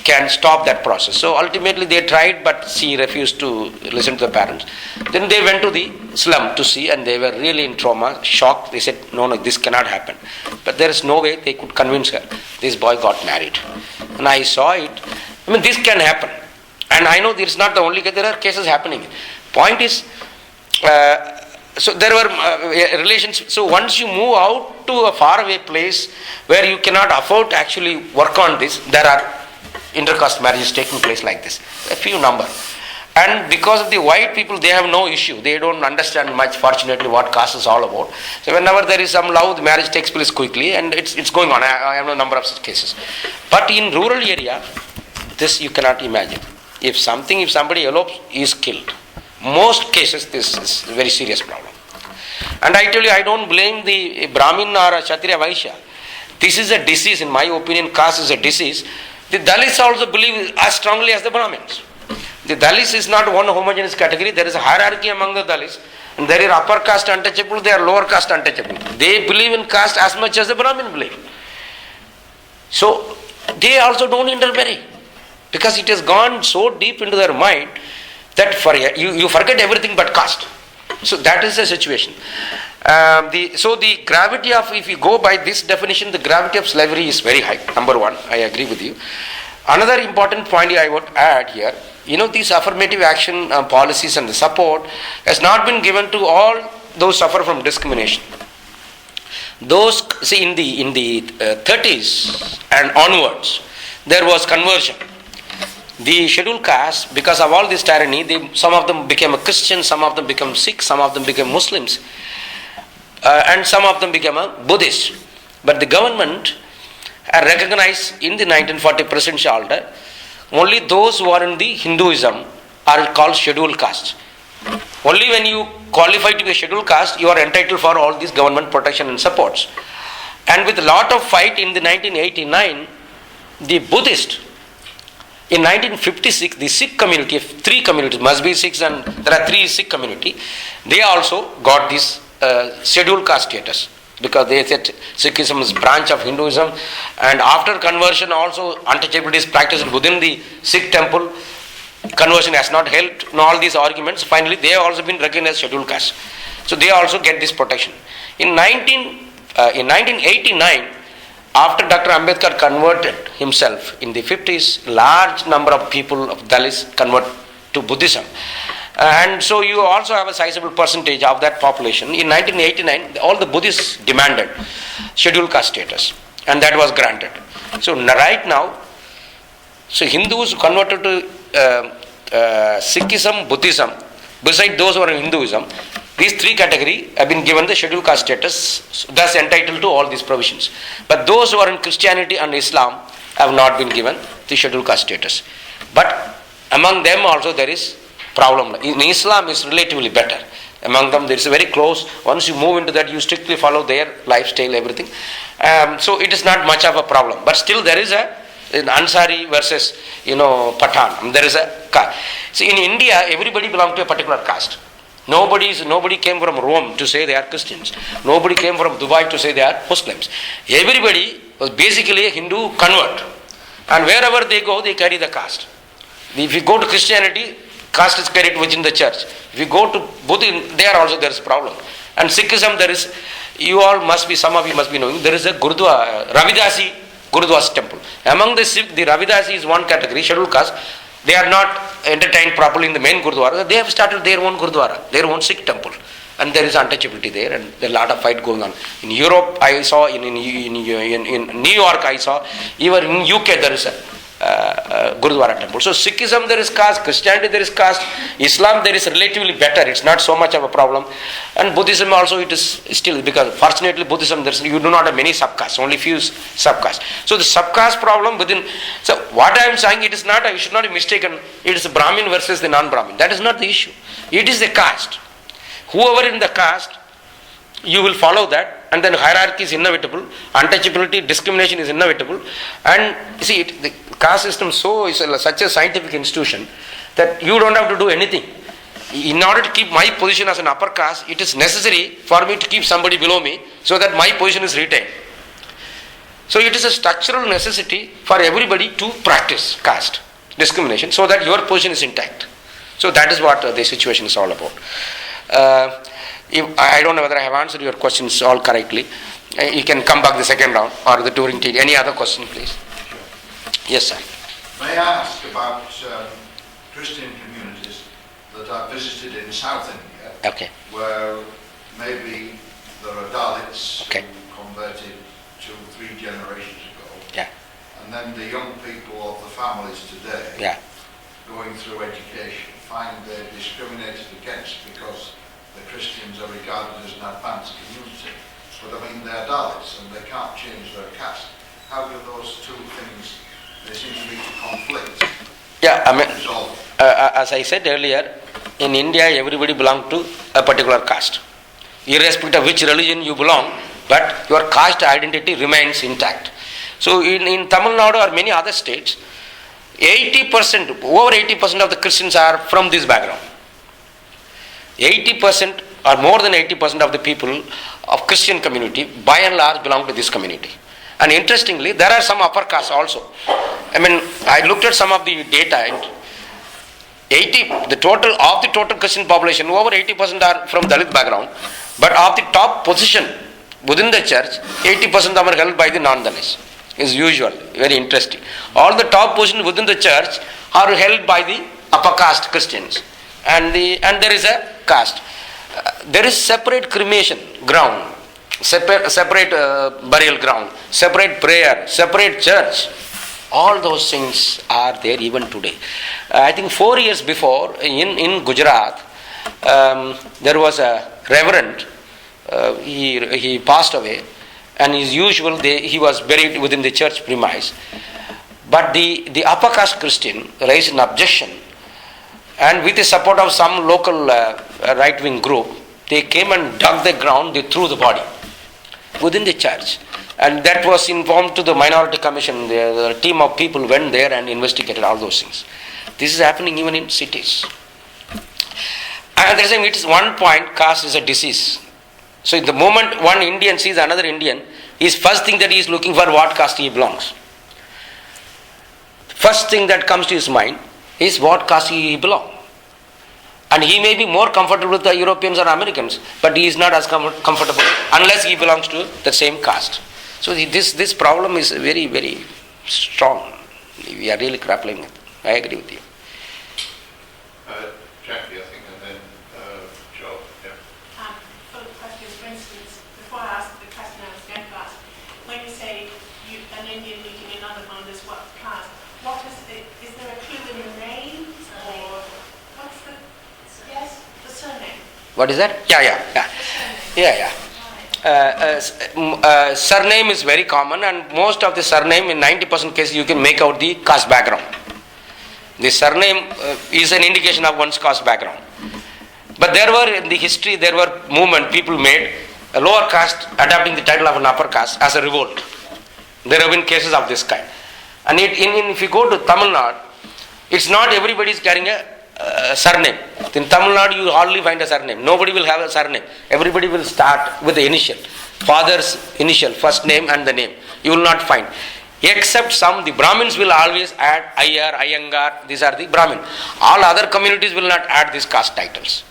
can stop that process. So ultimately, they tried, but she refused to listen to the parents. Then they went to the slum to see, and they were really in trauma, shocked. They said, no, this cannot happen. But there is no way they could convince her. This boy got married. And I saw it. This can happen. And I know this is not the only case. There are cases happening. Point is, so there were relations. So once you move out to a faraway place where you cannot afford to actually work on this, there are intercaste marriages taking place like this. A few number. And because of the white people, they have no issue. They don't understand much, fortunately, what caste is all about. So whenever there is some love, the marriage takes place quickly, and it's going on. I have no number of such cases. But in rural area, this you cannot imagine. If somebody elopes, he is killed. Most cases, this is a very serious problem. And I tell you, I don't blame the Brahmin or a Kshatriya Vaishya. This is a disease, in my opinion. Caste is a disease. The Dalits also believe as strongly as the Brahmins. The Dalits is not one homogeneous category. There is a hierarchy among the Dalits. And there is upper caste untouchable, there are lower caste untouchable. They believe in caste as much as the Brahmin believe. So, they also don't intermarry. Because it has gone so deep into their mind that for you forget everything but caste. So that is the situation. So the gravity of, if you go by this definition, the gravity of slavery is very high. Number one, I agree with you. Another important point I would add here, these affirmative action policies and the support has not been given to all those suffer from discrimination. Those, see, in the 30s and onwards, there was conversion. The scheduled caste, because of all this tyranny, some of them became a Christian, some of them became Sikh, some of them became Muslims, and some of them became a Buddhist. But the government recognized in the 1940 presidential order, only those who are in the Hinduism are called scheduled caste. Only when you qualify to be a scheduled caste, you are entitled for all these government protection and supports. And with a lot of fight in the 1989, the Buddhist, in 1956, the Sikh community, three communities, must be Sikhs, and there are three Sikh community, they also got this scheduled caste status, because they said Sikhism is branch of Hinduism, and after conversion also untouchability is practiced within the Sikh temple. Conversion has not helped, and all these arguments, finally they have also been recognized as scheduled caste. So they also get this protection. In 1989, After Dr. Ambedkar converted himself in the 50s, large number of people of Dalits convert to Buddhism. And so you also have a sizable percentage of that population. In 1989, all the Buddhists demanded scheduled caste status, and that was granted. So right now, so Hindus converted to Sikhism, Buddhism, beside those who are in Hinduism, these three categories have been given the scheduled caste status, thus entitled to all these provisions. But those who are in Christianity and Islam have not been given the scheduled caste status. But among them also there is problem. In Islam is relatively better. Among them there is a very close, once you move into that you strictly follow their lifestyle, everything. So it is not much of a problem. But still there is an Ansari versus, Pathan. There is a caste. See, in India everybody belongs to a particular caste. Nobody came from Rome to say they are Christians. Nobody came from Dubai to say they are Muslims. Everybody was basically a Hindu convert. And wherever they go, they carry the caste. If you go to Christianity, caste is carried within the church. If you go to Buddhism, there also there is problem. And Sikhism, there is, some of you must be knowing, there is a Gurudwara, Ravidasi Gurudwara temple. Among the Sikh, the Ravidasi is one category, scheduled caste. They are not entertained properly in the main Gurudwara. They have started their own Gurudwara, their own Sikh temple. And there is untouchability there, and there is a lot of fight going on. In Europe, I saw, in New York, I saw, even in UK, there is a Gurudwara temple. So Sikhism there is caste, Christianity there is caste, Islam there is relatively better, it's not so much of a problem. And Buddhism also it is still, because fortunately Buddhism you do not have many subcastes, only few subcastes. So the subcaste problem within, so what I am saying, it is not, you should not be mistaken, it is Brahmin versus the non-Brahmin. That is not the issue. It is the caste. Whoever in the caste, you will follow that, and then hierarchy is inevitable, untouchability, discrimination is inevitable. And see, the caste system is such a scientific institution that you don't have to do anything. In order to keep my position as an upper caste, it is necessary for me to keep somebody below me so that my position is retained. So it is a structural necessity for everybody to practice caste discrimination so that your position is intact. So that is what the situation is all about. I don't know whether I have answered your questions all correctly. You can come back the second round or the touring team. Any other question, please? Yes, sir. May I ask about Christian communities that I've visited in South India, Okay. where maybe there are Dalits Okay. who converted 2-3 generations ago, Yeah. and then the young people of the families today, Yeah. going through education, find they're discriminated against because the Christians are regarded as an advanced community. But I mean, they're Dalits and they can't change their caste. How do those two things, they seem to be to conflict, Yeah, I mean, resolve? as I said earlier, in India everybody belongs to a particular caste. Irrespective of which religion you belong, but your caste identity remains intact. So in Tamil Nadu or many other states, 80%, over 80% of the Christians are from this background. 80% or more than 80% of the people of Christian community by and large belong to this community. And interestingly, there are some upper castes also. I mean, I looked at some of the data and the total Christian population, over 80% are from Dalit background, but of the top position within the church, 80% of them are held by the non-Dalits. Is usual, very interesting. All the top positions within the church are held by the upper caste Christians, and there is a caste. There is separate cremation ground, separate burial ground, separate prayer, separate church. All those things are there even today. I think 4 years before in Gujarat, there was a reverend. He passed away. And as usual, he was buried within the church premise. But the upper caste Christian raised an objection, and with the support of some local right-wing group, they came and dug the ground, they threw the body within the church. And that was informed to the Minority Commission. The team of people went there and investigated all those things. This is happening even in cities. And they're saying it is one point, caste is a disease. So in the moment one Indian sees another Indian, his first thing that he is looking for what caste he belongs. First thing that comes to his mind is what caste he belongs. And he may be more comfortable with the Europeans or Americans, but he is not as comfortable unless he belongs to the same caste. So this problem is very, very strong. We are really grappling with it. I agree with you. Jackie, I think, and then Joel. Yeah. For the questions, for instance, before I ask the question I was going to ask, when you say an Indian meeting another one is what caste, what is there a clue in the name or what's the the surname? What is that? Yeah. Surname is very common, and most of the surname, in 90% cases, you can make out the caste background. The surname is an indication of one's caste background. But in the history, there were movement people made, a lower caste adopting the title of an upper caste as a revolt. There have been cases of this kind. And if you go to Tamil Nadu, it's not everybody is carrying a surname. In Tamil Nadu, you hardly find a surname. Nobody will have a surname. Everybody will start with the initial. Father's initial, first name and the name. You will not find. Except the Brahmins will always add Iyer, Iyengar, these are the Brahmin. All other communities will not add these caste titles.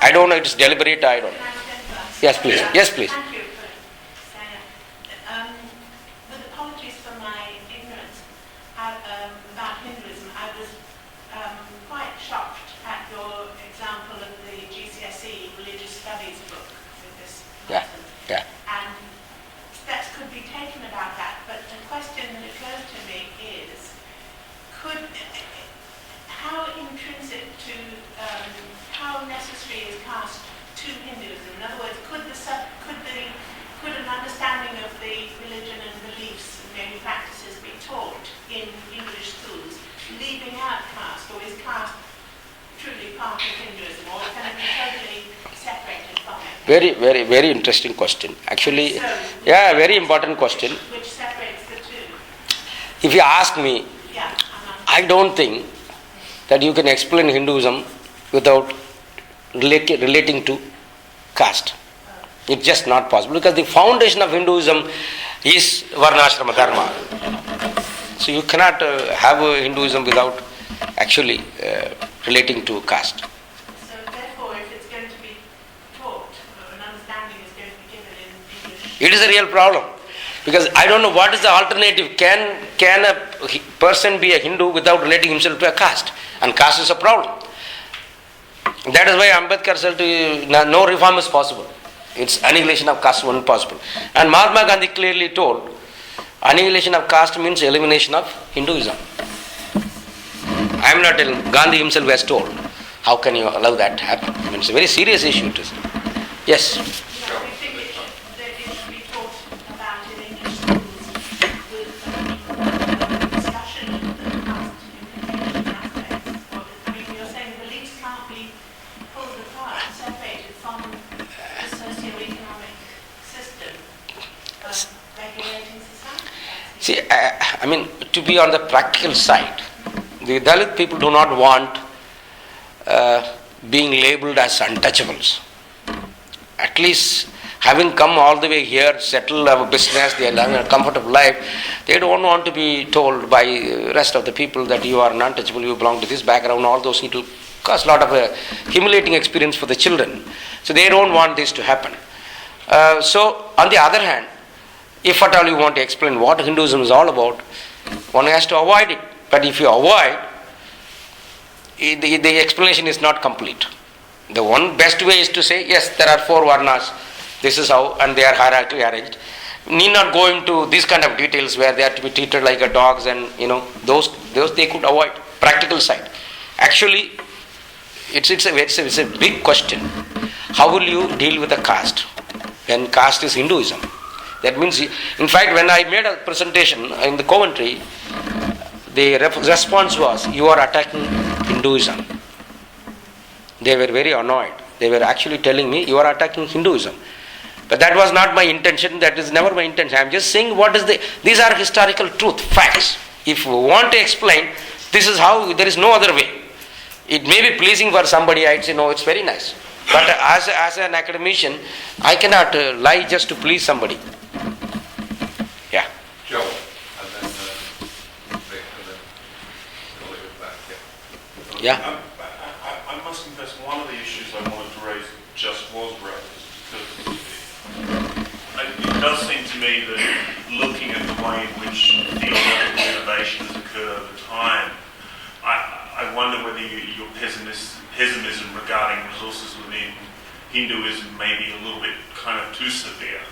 I don't know, it's deliberate, I don't know. Yes, please. Yes, please. Thank you for saying that. With apologies for my ignorance about Hinduism, I was quite shocked at your example of the GCSE religious studies book with this Yeah. and steps could be taken about that, but the question that occurs to me is, how intrinsic to, how necessary is caste to Hinduism? In other words, could an understanding of the religion and beliefs and maybe practices be taught in English schools, leaving out caste, or is caste truly part of Hinduism, or can it be totally separated from it? Very, very, very interesting question. Actually, very important question. Which separates the two? If you ask me, I don't think that you can explain Hinduism without relating to caste. It's just not possible, because the foundation of Hinduism is Varnashrama Dharma. So you cannot have Hinduism without actually relating to caste. So therefore, if it's going to be taught, or an understanding is going to be given in English. It is a real problem, because I don't know what is the alternative. Can a person be a Hindu without relating himself to a caste? And caste is a problem. That is why Ambedkar said no reform is possible. It's annihilation of caste only possible. And Mahatma Gandhi clearly told, annihilation of caste means elimination of Hinduism. I am not telling, Gandhi himself has told. How can you allow that to happen? I mean, it's a very serious issue. It is. Yes. We think it should be taught about in English schools with discussion of the caste implication aspects. I mean, you're saying beliefs can't be pulled apart, separated from the socio-economic system regulating society. See, I mean, to be on the practical side, the Dalit people do not want being labeled as untouchables. At least having come all the way here, settle our business, they are living a comfortable life, they don't want to be told by the rest of the people that you are an untouchable, you belong to this background, all those. It will cause a lot of humiliating experience for the children. So they don't want this to happen. So on the other hand, if at all you want to explain what Hinduism is all about, one has to avoid it. But if you avoid, the explanation is not complete. The one best way is to say, yes, there are 4 varnas, this is how, and they are hierarchically arranged. Need not go into these kind of details where they are to be treated like a dogs, and those they could avoid. Practical side. Actually, it's a big question. How will you deal with a caste when caste is Hinduism? That means, in fact, when I made a presentation in the Coventry, the response was, you are attacking Hinduism. They were very annoyed. They were actually telling me, you are attacking Hinduism. But that was not my intention. That is never my intention. I am just saying these are historical truth, facts. If we want to explain, this is how, there is no other way. It may be pleasing for somebody, I'd say, no, it's very nice. But as an academician, I cannot lie just to please somebody. Yeah. Joel, and then Vic, and then we'll leave it back. Yeah. I must confess, one of the issues I wanted to raise just was raised, because it does seem to me that looking at the way in which theological innovation has occurred over time, I wonder whether your pessimism regarding resources within Hinduism may be a little bit kind of too severe,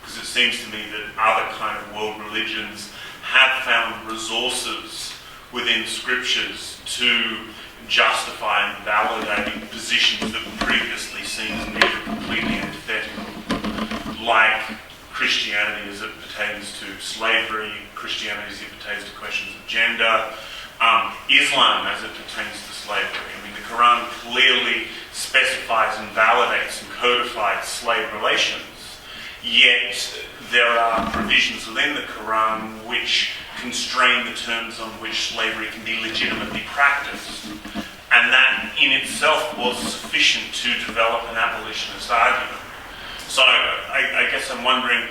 because it seems to me that other kind of world religions have found resources within scriptures to justify and validate positions that were previously seen as being completely antithetical, like Christianity as it pertains to slavery, Christianity as it pertains to questions of gender, Islam as it pertains to slavery. I mean, the Quran clearly specifies and validates and codifies slave relations, yet there are provisions within the Quran which constrain the terms on which slavery can be legitimately practiced. And that in itself was sufficient to develop an abolitionist argument. So I guess I'm wondering,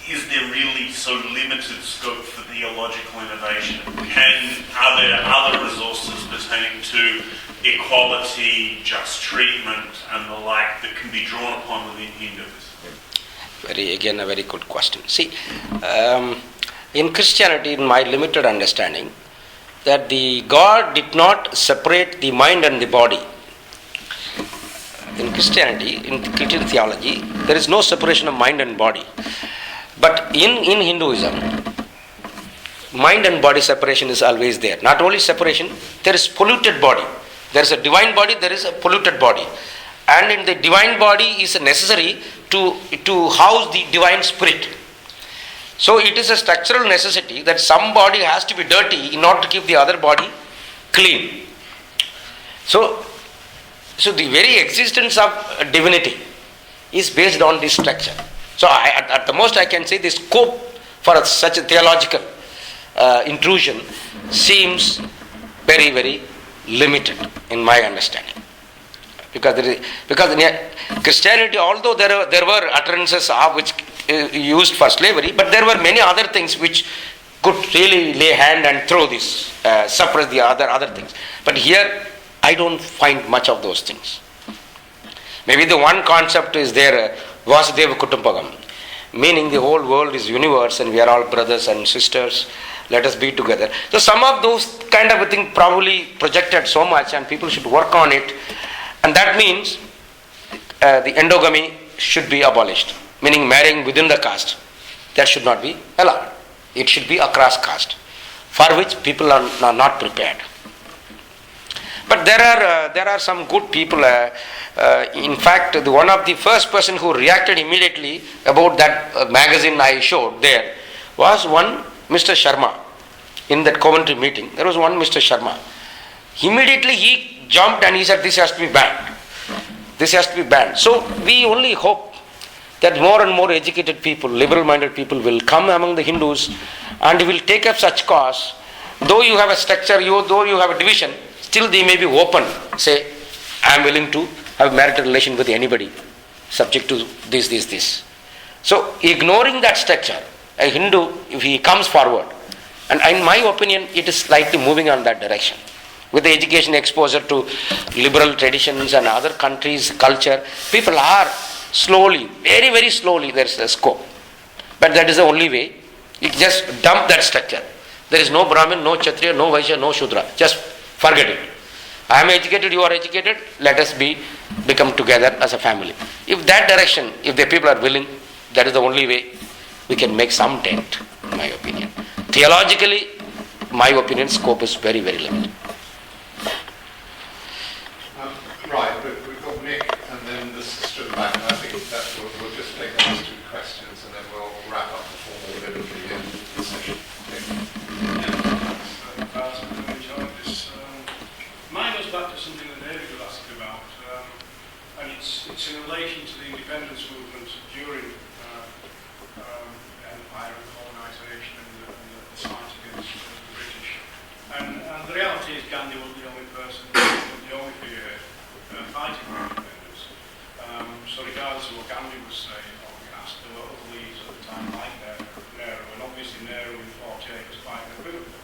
is there really so limited scope for theological innovation? Are there other resources pertaining to equality, just treatment, and the like that can be drawn upon within Hinduism? A very good question. See, in Christianity, in my limited understanding, that the God did not separate the mind and the body. In Christianity, in Christian theology, there is no separation of mind and body. But in Hinduism, mind and body separation is always there. Not only separation, there is polluted body. There is a divine body, there is a polluted body. And in the divine body is necessary to house the divine spirit. So it is a structural necessity that some body has to be dirty in order to keep the other body clean. So the very existence of divinity is based on this structure. So at the most I can say the scope for such a theological intrusion seems very, very limited in my understanding. Because in Christianity, although there were utterances of which used for slavery, but there were many other things which could really lay hand and throw this, suppress the other things. But here, I don't find much of those things. Maybe the one concept is there, Vasudeva Kutumbakam, meaning the whole world is universe and we are all brothers and sisters, let us be together. So some of those kind of a thing probably projected so much and people should work on it, and that means the endogamy should be abolished, meaning marrying within the caste. That should not be allowed. It should be across caste, for which people are not prepared. But there are some good people. In fact, one of the first person who reacted immediately about that magazine I showed there was one Mr. Sharma. In that Coventry meeting, there was one Mr. Sharma. Immediately he jumped and he said, this has to be banned. This has to be banned. So we only hope that more and more educated people, liberal-minded people will come among the Hindus and will take up such cause. Though you have a structure, though you have a division, still they may be open. Say, I am willing to have marital relation with anybody, subject to this. So ignoring that structure, a Hindu, if he comes forward, and in my opinion, it is slightly moving on that direction. With the education exposure to liberal traditions and other countries' culture, people are slowly, very, very slowly, there is a scope. But that is the only way. You just dump that structure. There is no Brahmin, no Kshatriya, no Vaishya, no Shudra. Just forget it. I am educated, you are educated, let us become together as a family. If that direction, if the people are willing, that is the only way we can make some dent, in my opinion. Theologically, my opinion, scope is very, very limited. Right, but we've got Nick and then the sister at the back, and I think that we'll just take the last two questions and then we'll wrap up the formal bit of the session. I enjoyed this. Mine goes back to something that David was asking about, and it's in relation to the independence movement during empire and colonisation and the fight against the British. And the reality is Gandhi was the only person, the only figure fighting for independence. So regardless of what Gandhi was saying or Caste, there were other leaders at the time like Nehru, and obviously Nehru in 48 was quite unequivocal.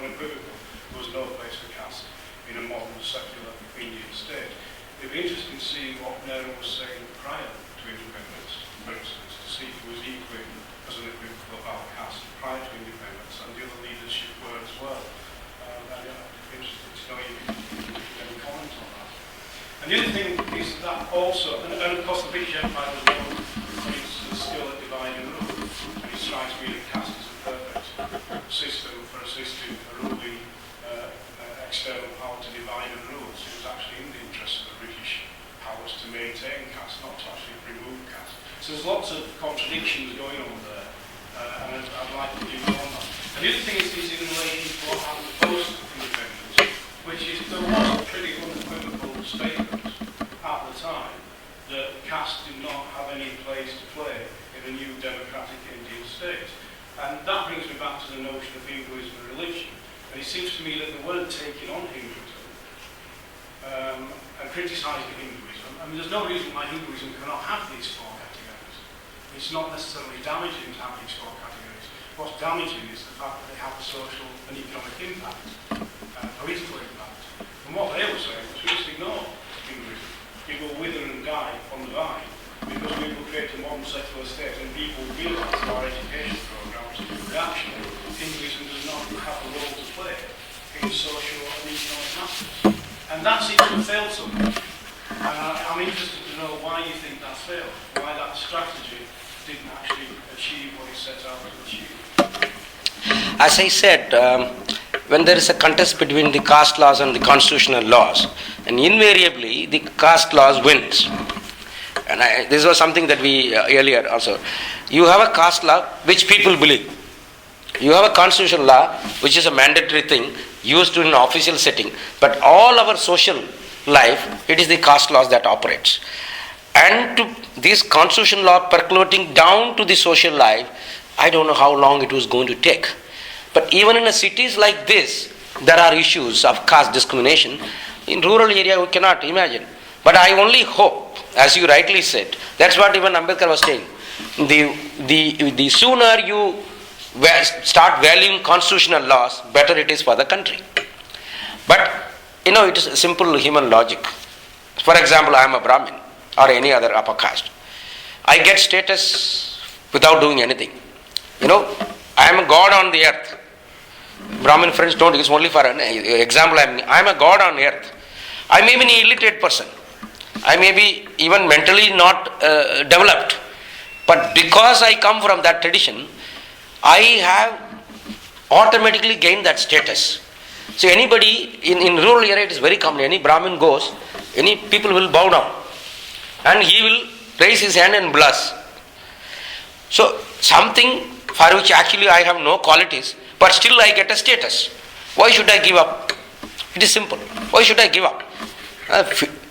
There was no place for caste in a modern secular Indian state. It'd be interesting to see what Nehru was saying prior to independence, for instance, to perceived was equal as an equivocal about caste prior to independence, and the other leadership were as well. And I'd be interested to know if you have any comment on that. And the other thing is that also, and of course the British Empire was known for its skill at divide and rule, and it strikes me that caste is a perfect system for assisting a ruling external power to divide and rule. So it was actually in the interest of the British powers to maintain caste, not to actually remove caste. So there's lots of contradictions going on there, and I'd like to do more on that. And the other thing is in relation to what happened post-independence, which is there was a pretty unequivocal statement at the time that caste did not have any place to play in a new democratic Indian state. And that brings me back to the notion of Hinduism and religion. And it seems to me that they weren't taking on Hinduism and criticising Hinduism. I mean, there's no reason why Hinduism cannot have these four categories. It's not necessarily damaging to have these four categories. What's damaging is the fact that they have a social and economic impact, political impact. And what they were saying was, we just ignore Hinduism. It will wither and die on the vine, because we will create a modern secular state, and people realise through our education programmes that actually Hinduism does not have a role to play in social and economic matters. And that seems to have failed somewhere. And I'm interested to know why you think that failed, why that strategy didn't actually achieve what it set out to achieve. As I said, when there is a contest between the caste laws and the constitutional laws, and invariably the caste laws wins. And this was something that we earlier also. You have a caste law which people believe. You have a constitutional law which is a mandatory thing used in an official setting. But all our social life, it is the caste laws that operates. And to this constitutional law percolating down to the social life, I don't know how long it was going to take. But even in a cities like this, there are issues of caste discrimination. In rural area, we cannot imagine. But I only hope, as you rightly said, that's what even Ambedkar was saying. The sooner you start valuing constitutional laws, better it is for the country. But, it is simple human logic. For example, I am a Brahmin or any other upper caste. I get status without doing anything. I am a god on the earth. Brahmin friends don't, it's only for an example. I am a god on earth. I may be an illiterate person. I may be even mentally not developed. But because I come from that tradition, I have automatically gained that status. So anybody in rural area, it is very common. Any Brahmin goes, any people will bow down. And he will raise his hand and bless. So something for which actually I have no qualities, but still I get a status. Why should I give up? It is simple. Why should I give up?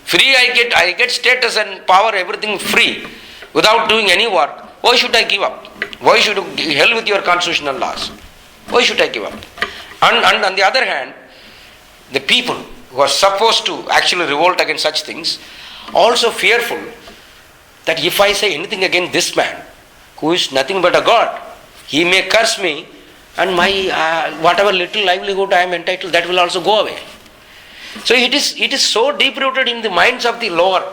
Free I get status and power, everything free, without doing any work. Why should I give up? Why should you hell with your constitutional laws? Why should I give up? And on the other hand, the people who are supposed to actually revolt against such things, also fearful that if I say anything against this man, who is nothing but a god, he may curse me, and my whatever little livelihood I am entitled, that will also go away. So it is so deep rooted in the minds of the lower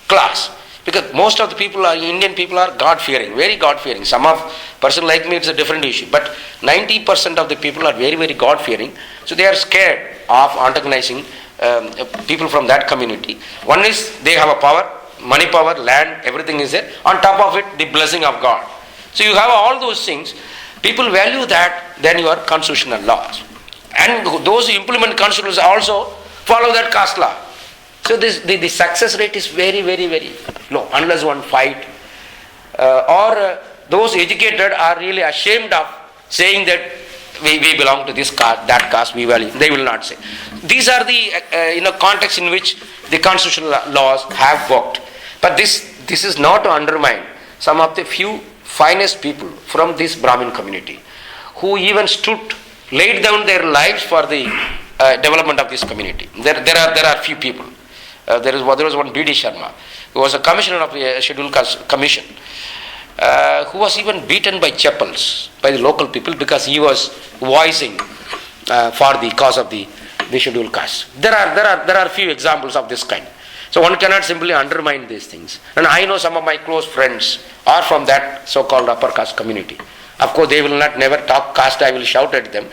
class, because most of the people Indian people are God fearing, very God fearing. Some of person like me, it's a different issue, but 90% of the people are very, very God fearing. So they are scared of antagonizing people from that community. One is they have a power, money power, land, everything is there. On top of it, the blessing of God. So you have all those things. People value that than your constitutional laws. And those who implement constitutional laws also follow that caste law. So the success rate is very, very, very low, unless one fight. Or those educated are really ashamed of saying that we belong to this caste, that caste, we value. They will not say. These are the context in which the constitutional laws have worked. But this is not to undermine some of the few finest people from this Brahmin community who even laid down their lives for the development of this community. There are few people. There was one B.D. Sharma, who was a commissioner of the Scheduled Caste Commission, who was even beaten by chappals by the local people because he was voicing for the cause of the Scheduled Caste. There are few examples of this kind. So one cannot simply undermine these things. And I know some of my close friends are from that so-called upper caste community. Of course, they will not never talk caste, I will shout at them.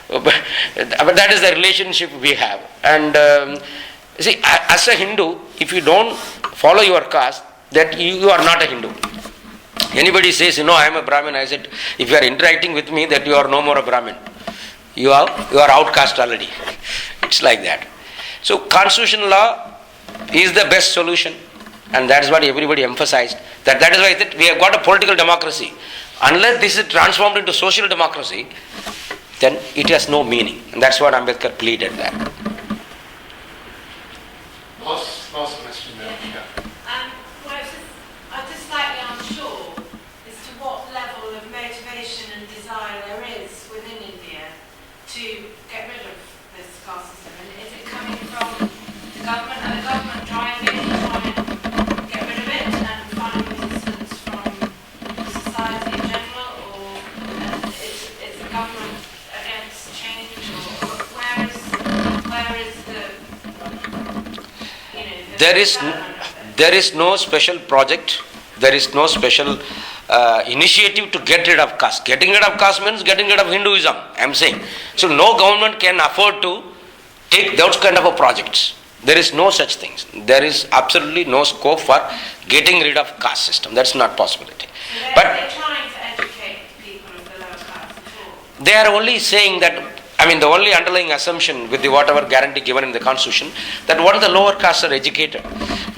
But that is the relationship we have. And see, as a Hindu, if you don't follow your caste, that you are not a Hindu. Anybody says, I am a Brahmin, I said, if you are interacting with me, that you are no more a Brahmin. You are outcast already. It's like that. So constitutional law is the best solution, and that is what everybody emphasized. That is why that we have got a political democracy. Unless this is transformed into social democracy, then it has no meaning. And that's what Ambedkar pleaded there. Last question there. Yeah. Well, I'm just slightly unsure as to what level of motivation and desire there is within India to get rid of this caste system. And is it coming from the government? Are the government driving it to try and get rid of it and find resistance from society in general? Or is the government against change? Or where is the... There is no special project, there is no special initiative to get rid of caste. Getting rid of caste means getting rid of Hinduism, I am saying. So no government can afford to take those kind of a projects. There is no such things. There is absolutely no scope for getting rid of caste system. That's not possibility. So they're trying to educate people of the lower caste at all? They are only saying that, the only underlying assumption with the whatever guarantee given in the constitution, that what are the lower castes are educated,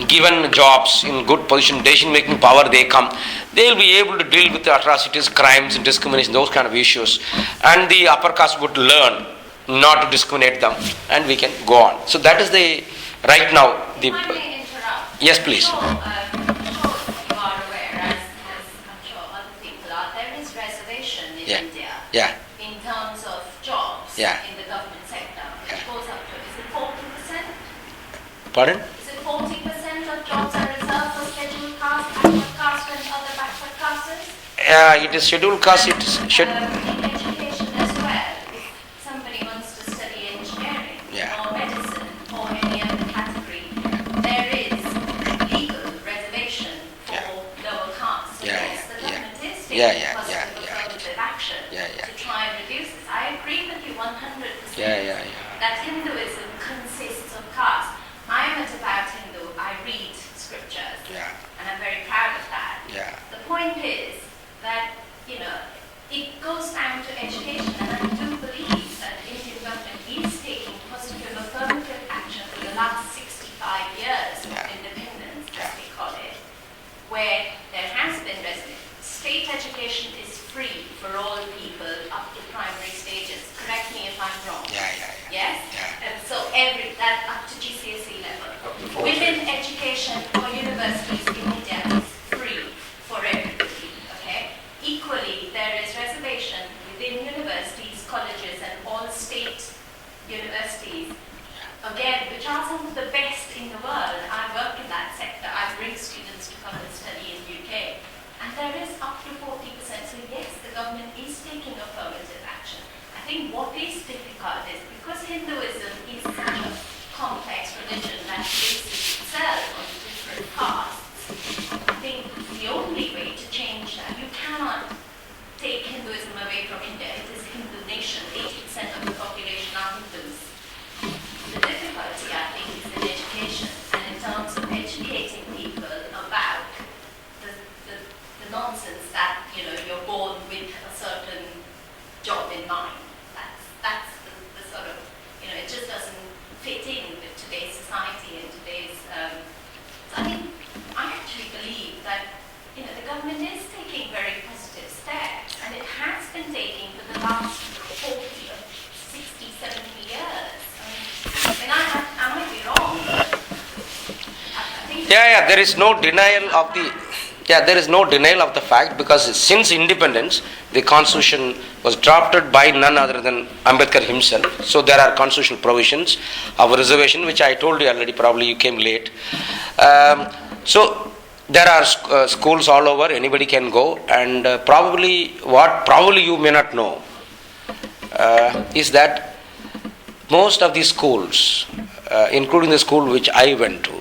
given jobs in good position, decision-making power, they come, they will be able to deal with the atrocities, crimes, and discrimination, those kind of issues. And the upper caste would learn not to discriminate them, and we can go on. So that is the, right now, the... If I may interrupt. Yes, please. I'm sure you are aware, as I'm sure other people are, there is reservation in India. Yeah. In terms of jobs Yeah. in the government sector, which goes up to, is it 40%? Pardon? Is it 40% of jobs are reserved for scheduled caste, backward caste and other backward castes? It is scheduled caste, it is In education as well, if somebody wants to study engineering or medicine or any other category, there is legal reservation for lower castes. So yes, the government is taking positive affirmative action to try and reduce this. I agree with you 100% that Hinduism consists of caste. I am a devout Hindu. I read scriptures, and I'm very proud of that. The point is that, it goes down to education, and I do believe that the Indian government is taking positive affirmative action for the last 65 years of independence, as we call it, where there has been residence. State education is free for all people up to primary stages. Correct me if I'm wrong. Yes? And so that up to GCSE level. Women education for universities in India is free for everybody. Okay? Equally, there is reservation within universities, colleges, and all state universities. Again, which are some of the best in the world. I work in that sector. I bring students to come and study in UK. And there is up to 40%. So yes, the government is taking affirmative action. I think what is difficult is because Hinduism is such a complex religion that bases itself on different castes, I think the only way to change that, you cannot take Hinduism away from India. It is a Hindu nation. 80% of the population are Hindus. The difficulty, I think, is in education and in terms of educating people about the nonsense that, you're born with a certain job in mind. That's the sort of, it just doesn't fit in with today's society and today's, so I think, I actually believe that, the government is taking very positive steps, and it has been taking for the last 40 or 60, 70 years. I might be wrong, but I think... there is no denial of the... there is no denial of the fact, because since independence, the constitution was drafted by none other than Ambedkar himself. So there are constitutional provisions of reservation, which I told you already, probably you came late. So there are schools all over, anybody can go, and probably you may not know is that most of these schools, including the school which I went to,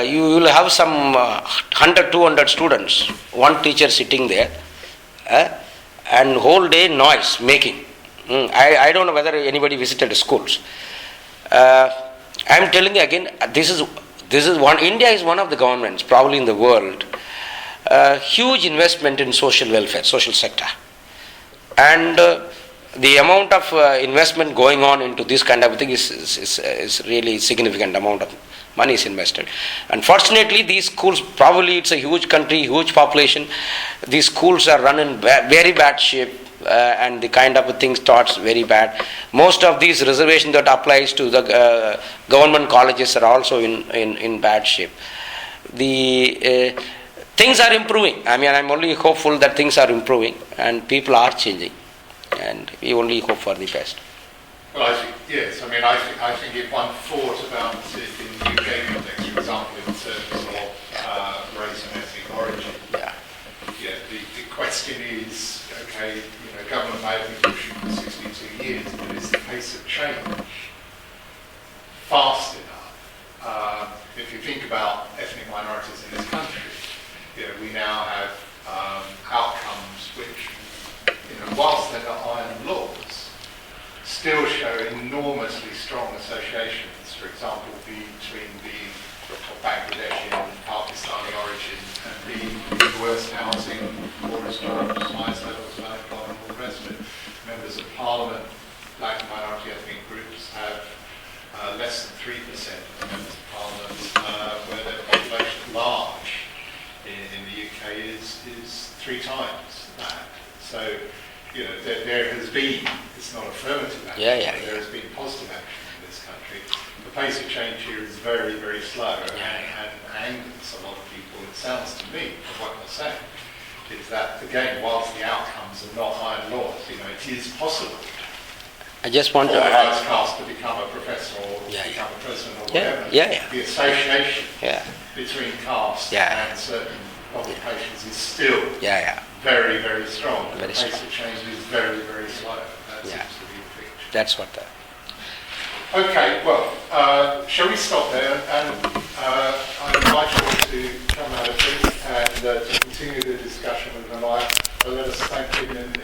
you will have some 100, 200 students, one teacher sitting there, and whole day noise making. I don't know whether anybody visited schools. I am telling you again, this is one. India is one of the governments, probably in the world, huge investment in social welfare, social sector, and the amount of investment going on into this kind of thing is really significant amount of money is invested. Unfortunately, these schools, probably it's a huge country, huge population, these schools are run in very bad shape, and the kind of thing starts very bad. Most of these reservations that applies to the government colleges are also in bad shape. The things are improving. I mean, I'm only hopeful that things are improving and people are changing, and we only hope for the best. Well, I think, yes. I think if one thought about it in the UK context, for example, in terms of race and ethnic origin, the question is, okay, government may have been pushing for 62 years, but is the pace of change fast enough? If you think about ethnic minorities in this country, we now have outcomes which, whilst they're not iron laws, still show enormously strong associations, for example, between being of Bangladeshi and Pakistani origin and being in worse housing, poorest jobs, highest levels of unemployment, all the rest of it. Members of Parliament, black and minority ethnic groups have less than 3% of the members of Parliament, where the population at large in the UK is 3 times that. So, there has been, it's not affirmative action, but there has been positive action in this country. The pace of change here is very, very slow and angers a lot of people. It sounds to me, from what you're saying, is that, again, whilst the outcomes are not iron laws, it is possible I just want for to the add, first caste to become a professor or become a president or whatever. The association between caste and certain occupations is still very, very strong. The pace of change is very, very slow. That seems to be the picture. That's what the... Okay, well, shall we stop there? And I invite you all to come out of this and to continue the discussion with Ramaiah. Let us thank him in